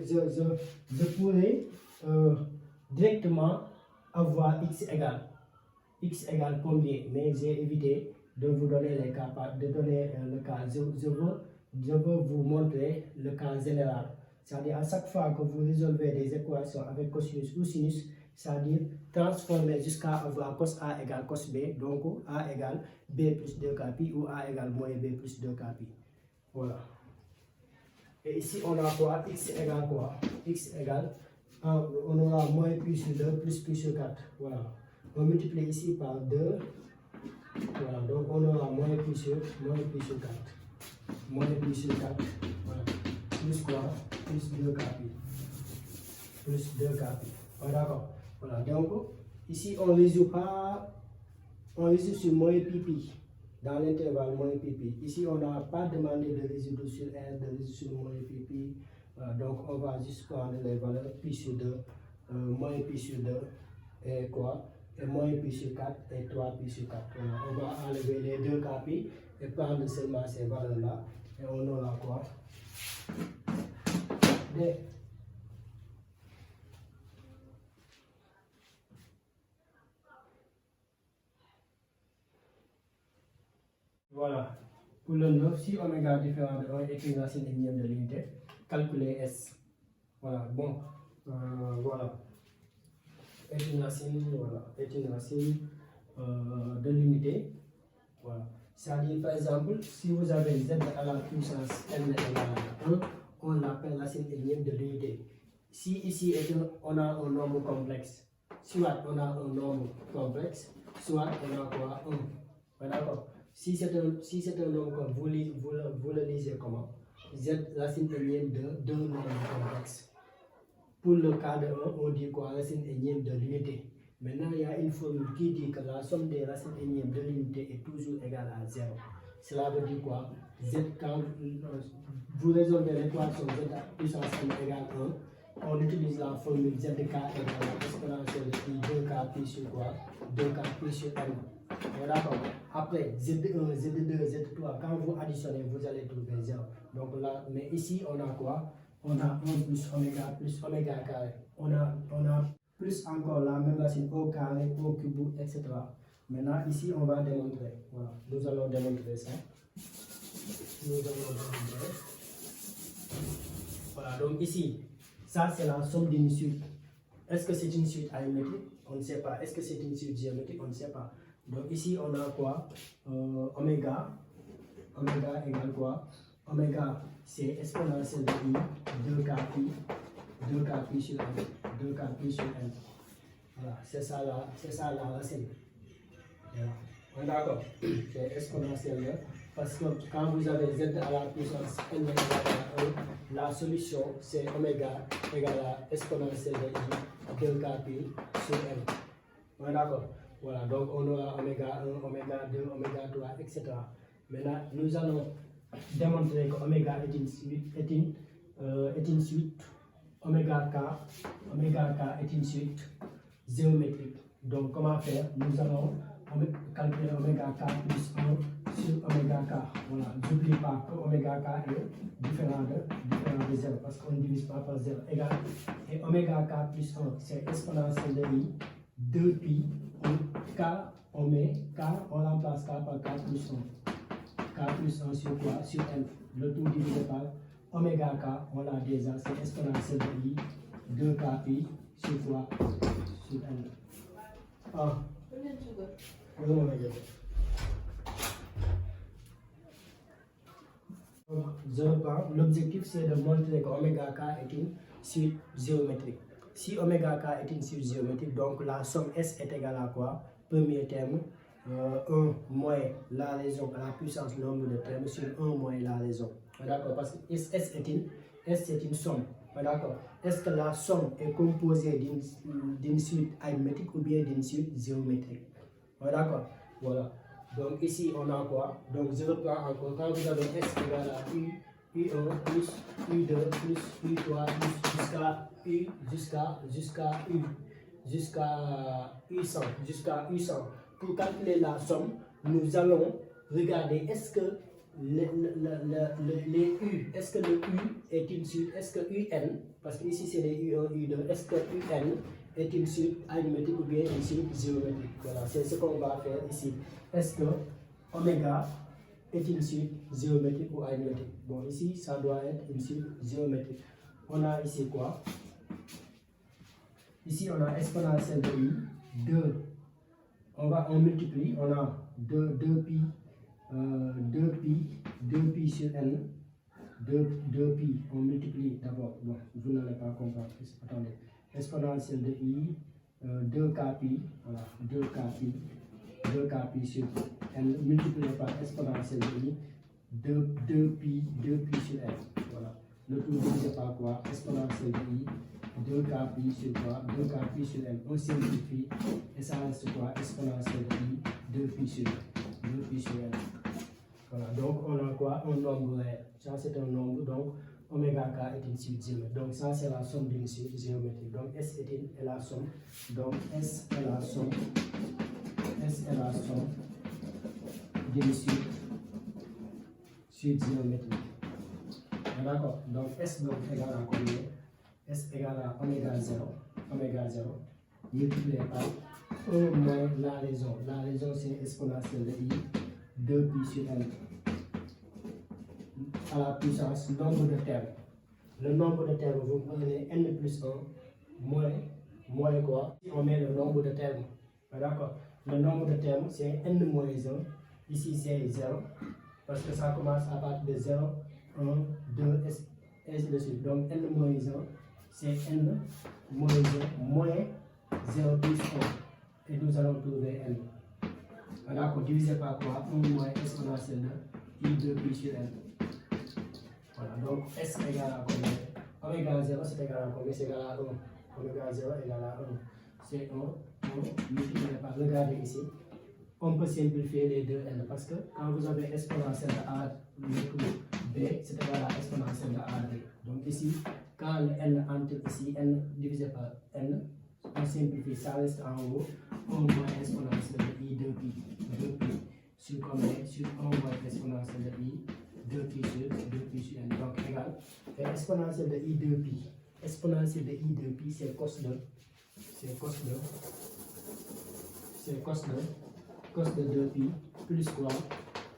directement avoir x égale combien, mais j'ai évité de vous donner les cas, de donner le cas. Je veux vous montrer le cas général. C'est-à-dire à chaque fois que vous résolvez des équations avec cosinus ou sinus, c'est-à-dire transformer jusqu'à avoir cos A égale cos B, donc A égale B plus 2k pi ou A égale moins B plus 2k pi. Voilà. Et ici on a quoi? X égale quoi? X égale, on aura moins pi sur 2 plus pi sur 4. Voilà. On multiplie ici par 2. Voilà. Donc on aura moins pi sur 4. Moins pi sur 4. Voilà. Plus quoi? Plus 2k pi. Plus 2k pi. Voilà, d'accord. Voilà. Donc ici on ne résout pas. On résout sur moins pi pi. Dans l'intervalle moins pi pi. Ici, on n'a pas demandé de résoudre sur R, de résoudre sur moins pi pi. Voilà, donc, on va juste prendre les valeurs pi sur 2, moins pi sur 2, et quoi? Et moins pi sur 4, et 3 pi sur 4. Voilà, on va enlever les 2 k pi et prendre seulement ces valeurs-là. Et on aura quoi? Des Voilà. Pour le 9, si oméga différent de 1 est une racine énième de l'unité, calculez S. Voilà, bon, voilà. Est une racine, voilà, est une racine de l'unité. Voilà. C'est-à-dire, par exemple, si vous avez Z à la puissance n égale à 1, on l'appelle racine énième de l'unité. Si ici on a un nombre complexe, soit on a un nombre complexe, soit on a quoi? 1. Voilà, d'accord. Si c'est un nombre, vous le lisez comment? Z racine énième de deux nombres complexes. Pour le cas de 1, on dit quoi? Racine énième de l'unité. Maintenant, il y a une formule qui dit que la somme des racines énièmes de l'unité est toujours égale à 0. Cela veut dire quoi? Z, quand vous résolvez l'équation Z à puissance n égale 1, on utilise la formule ZK égale à exponentielle de 2k pi sur quoi? 2k pi sur n. D'accord. Après, Z1, Z2, Z3, quand vous additionnez, vous allez trouver 0. Donc là, mais ici, on a quoi? On a 1 plus oméga carré. On a plus encore la même racine au carré, au cube, etc. Maintenant, ici, on va démontrer. Voilà, nous allons démontrer ça. Voilà, donc ici, ça c'est la somme d'une suite. Est-ce que c'est une suite arithmétique? On ne sait pas. Est-ce que c'est une suite géométrique? On ne sait pas. Donc ici, on a quoi? Oméga égale quoi? Oméga, c'est exponentielle de I, 2k pi sur n. 2k pi sur n. Voilà, c'est ça la racine. Voilà. On est d'accord? C'est exponentielle de, parce que quand vous avez Z à la puissance n égale à 1, la solution c'est oméga égale à exponentielle de I, 2k pi sur n. On est d'accord? Voilà, donc on aura oméga 1, oméga 2, oméga 3, etc. Maintenant, nous allons démontrer que oméga est une suite, oméga k est une suite géométrique. Donc, comment faire? Nous allons calculer oméga k plus 1 sur oméga k. Voilà, n'oublie pas que oméga k est différent de 0 parce qu'on ne divise pas par 0 égal. Et oméga k plus 1, c'est exponentielle de I, 2 pi. K, on met K, on remplace K par K plus 1. K plus 1 sur quoi? Sur N. Le tout divisé par oméga K, on l'a déjà, c'est exponentielle de I, 2K pi sur quoi? Sur N. Ah. Je reprends. L'objectif c'est de montrer que oméga K est une suite géométrique. Si oméga k est une suite géométrique, donc la somme S est égale à quoi? Premier terme, 1 moins la raison à la puissance nombre de termes sur 1 moins la raison. D'accord? Parce que S c'est une somme. D'accord? Est-ce que la somme est composée d'une suite arithmétique ou bien d'une suite géométrique? D'accord? Voilà. Donc ici on a quoi? Donc je reprends encore. Quand vous avez S égale à U1 plus U2 plus U3 plus jusqu'à U100. Pour calculer la somme, nous allons regarder est-ce que les U, est-ce que le U est une suite, est-ce que UN, parce que ici c'est les U1, U2, est-ce que UN est une suite arithmétique ou bien une suite géométrique? Voilà, c'est ce qu'on va faire ici. Est-ce que oméga est une suite géométrique ou arithmétique? Bon, ici ça doit être une suite géométrique. On a ici quoi? Ici on a exponentielle de I, 2, on multiplie, on a 2 pi. 2pi sur n, 2 pi, on multiplie d'abord, bon, vous n'allez pas comprendre, attendez, exponentielle de i, 2k pi, voilà, 2k pi sur n, multiplié par exponentielle de i, 2 pi sur n, voilà, le tout divisé par quoi? Exponentielle de i, 2k pi sur quoi? 2k pi sur n, on simplifie, et ça reste quoi? Exponentielle de i, 2 pi sur n. Voilà, donc on a quoi? Un nombre réel. Ça c'est un nombre, donc oméga k est une suite géométrique. Donc ça c'est la somme d'une suite géométrique. Donc S est la somme. Donc S est la somme d'une suite géométrique. D'accord? Donc S donc égale à combien? S égale à oméga 0 multiplié par 1 moins la raison. La raison c'est exponentielle de i, 2 pi sur n à la puissance nombre de termes. Le nombre de termes, vous prenez n plus 1 moins quoi? On met le nombre de termes. D'accord? Le nombre de termes c'est n moins 1. Ici c'est 0 parce que ça commence à partir de 0, 1, 2, et ainsi de suite. Donc n moins 1 c'est n moins 1 moins 0 plus 1. Et nous allons trouver n. D'accord, divisé par quoi? 1 moins exponentielle de i2 pi sur n. Voilà, donc S égale à combien? Oméga 0 c'est égal à combien? C'est égal à 1. Oméga 0 égale à 1. C'est 1 multiplié par, regardez ici. On peut simplifier les deux n parce que quand vous avez exponentielle de a b, c'est égal à exponentielle de ab. Donc ici, quand le n entre ici, n divisé par n, on simplifie, ça reste en haut. 1 moins exponentielle de i 2 pi sur combien? Sur 1 moins exponentielle de i 2 pi sur n, donc égal. Et exponentielle de i 2 pi, exponentielle de i 2 pi c'est cos de 2 pi plus quoi?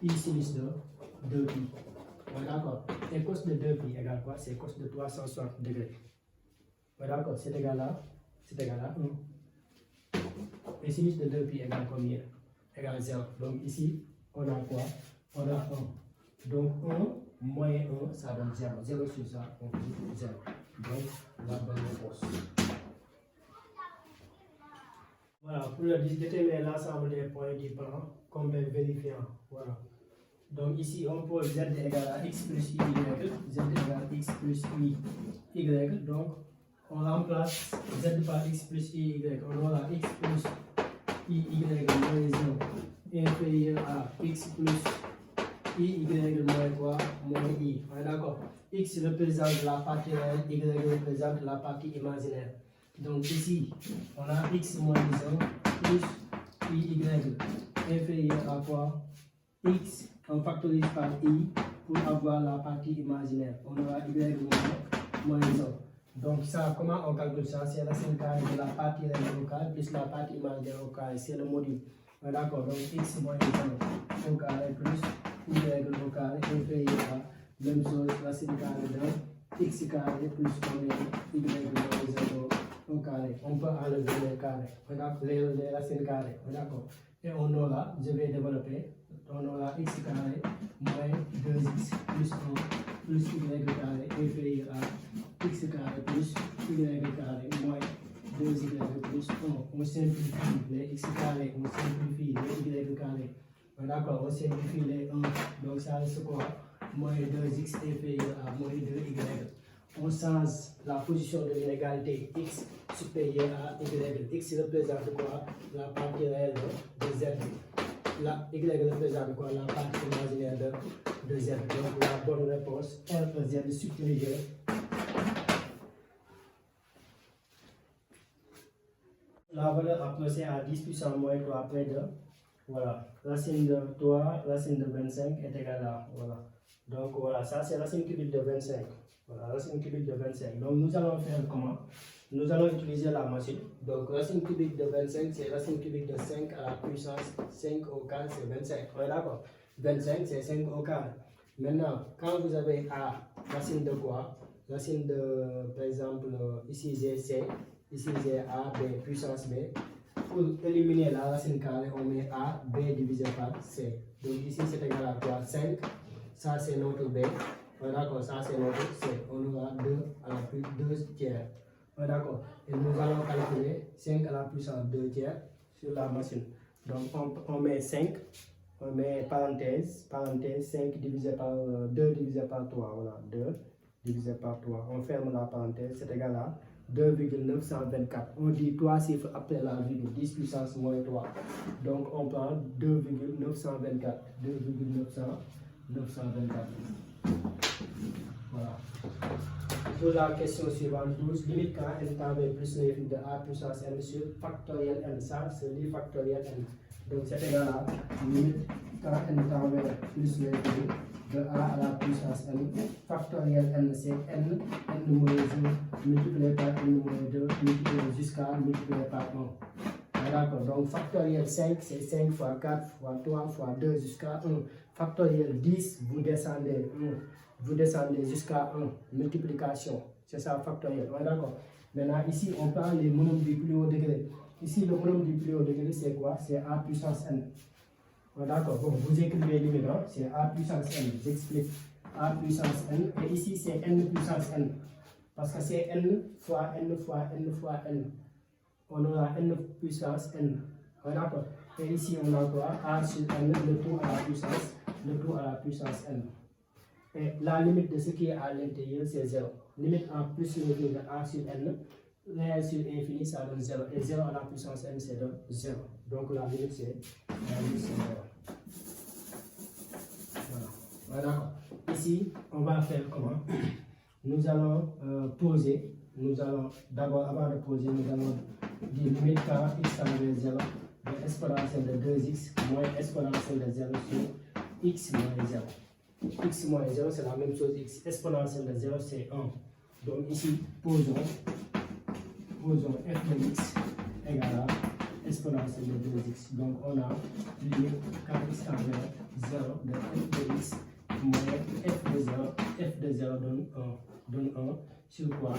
I sinus de 2 pi. D'accord. Et cos de 2 pi égale quoi? C'est cos de 360 degrés. D'accord, c'est égal à 1. Et sinus de 2 pi égale combien? Égale 0. Donc ici, on a quoi? On a 1. Donc 1 moins 1, ça donne 0. 0 sur ça, on dit 0. Donc la bonne réponse. Voilà, pour déterminer l'ensemble des points du plan comme vérifiant. Voilà. Donc ici, on pose z égale à x plus y, z égale à x plus y. Donc on remplace z par x plus y. On aura x plus y moins 1 inférieur à x plus y moins quoi? Moins i. D'accord. X représente la partie réelle, y représente la partie imaginaire. Donc ici, on a x moins 1 plus y inférieur à quoi? X, on factorise par i pour avoir la partie imaginaire. On aura y moins 1. Donc ça, comment on calcule ça? C'est la racine carrée de la partie réelle au carré plus la partie imaginaire au carré. C'est le module. D'accord, donc x moins 1 au carré plus y au carré inférieur à même chose, racine carrée de x carré plus combien? Y moins 0 au carré. On peut enlever les carrés, les racines carrées. D'accord. Et on aura, je vais développer, on aura x carré moins 2x plus 1 plus y carré inférieur à x carré plus y carré moins 2y plus 1. On simplifie les x carré, on simplifie les y carré. D'accord, on simplifie les 1. Donc ça reste quoi? Moins 2x inférieur à moins 2y. On change la position de l'inégalité x supérieur à y. X représente quoi? La partie réelle de z. La y représente quoi? La partie imaginaire de z. Donc la bonne réponse R de z supérieur. La valeur approchée à 10 puissance moins 3 près de Voilà, racine de 3, racine de 25 est égal à, voilà. Donc voilà, ça c'est racine cubique de 25. Voilà, racine cubique de 25. Donc nous allons faire comment? Nous allons utiliser la machine. Donc racine cubique de 25, c'est racine cubique de 5 à la puissance 5 au carré, c'est 25. On est d'accord? 25, c'est 5 au carré. Maintenant, quand vous avez A, racine de quoi? Racine de, par exemple, ici j'ai C, ici j'ai A, B, puissance B. Pour éliminer la racine carrée, on met A, B divisé par C. Donc ici c'est égal à quoi? 5. Ça c'est notre B. D'accord, ça c'est notre C. On aura 2 à la puissance 2 tiers. D'accord. Et nous allons calculer 5 à la puissance 2 tiers sur la machine. Donc on met 5. On met parenthèse, 5 divisé par 2 divisé par 3. Voilà, 2 divisé par 3. On ferme la parenthèse, c'est égal à 2,924. On dit 3 chiffres après la virgule, 10 puissance moins 3. Donc on prend 2,924. 2,924. Voilà. Pour la question suivante, 12, limite quand n tend vers plus l'infini de a puissance n sur factoriel n. Ça, c'est le factoriel n. Donc c'est égal à limite quand n tend vers plus l'infini de a à la puissance n. Factoriel n, c'est n moins 1 multiplié par n moins 2 multiplié jusqu'à multiplié par 1. D'accord, donc factoriel 5, c'est 5 fois 4 fois 3 fois 2 jusqu'à 1. Factoriel 10, vous descendez 1. Vous descendez jusqu'à 1, multiplication, c'est ça factoriel, ouais, d'accord. Maintenant ici on prend les monomes du plus haut degré. Ici le monome du plus haut degré c'est quoi? C'est a puissance n. Ouais, d'accord, bon, vous écrivez limite, hein? C'est a puissance n, j'explique. A puissance n, et ici c'est n puissance n. Parce que c'est n fois n fois n fois n. On aura n puissance n. Ouais, d'accord. Et ici on a quoi? A sur n, le tout à la puissance n. Et la limite de ce qui est à l'intérieur, c'est 0. Limite en plus l'infini de a sur n, réel sur infini, ça donne 0. Et 0 à la puissance n, c'est donc 0. Donc la limite, c'est 0. Voilà. Voilà. Ici, on va faire comment? Nous allons poser. Nous allons, d'abord, avant de poser, nous allons dire limite quand x tend vers 0 de exponentielle de 2x moins exponentielle de 0 sur x moins 0. X moins 0, c'est la même chose, x exponentielle de 0, c'est 1. Donc ici, posons f de x égale à exponentielle de 2x. Donc on a limite quand x tend vers 0 de f de x moins f de 0. F de 0 donne 1 sur quoi?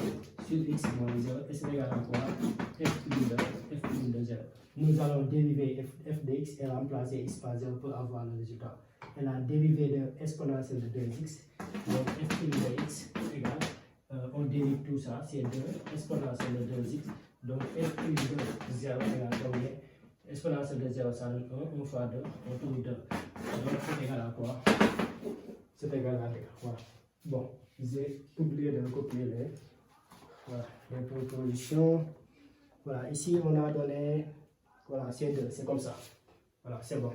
Sur x moins 0. Et c'est égal à quoi? F prime de 0. Nous allons dériver f de x et remplacer x par 0 pour avoir le résultat. Et la dérivée de exponentielle de 2x, donc f prime de x égale, on dérive tout ça, c'est 2 exponentielle de 2x, donc f prime de 0 égale combien? Exponentielle de 0, ça donne 1, 1 fois 2, on trouve 2. Donc c'est égal à quoi? C'est égal à 2. Voilà. Bon, j'ai oublié de recopier les propositions. Voilà, ici on a donné, voilà, c'est 2, c'est comme ça. Voilà, c'est bon.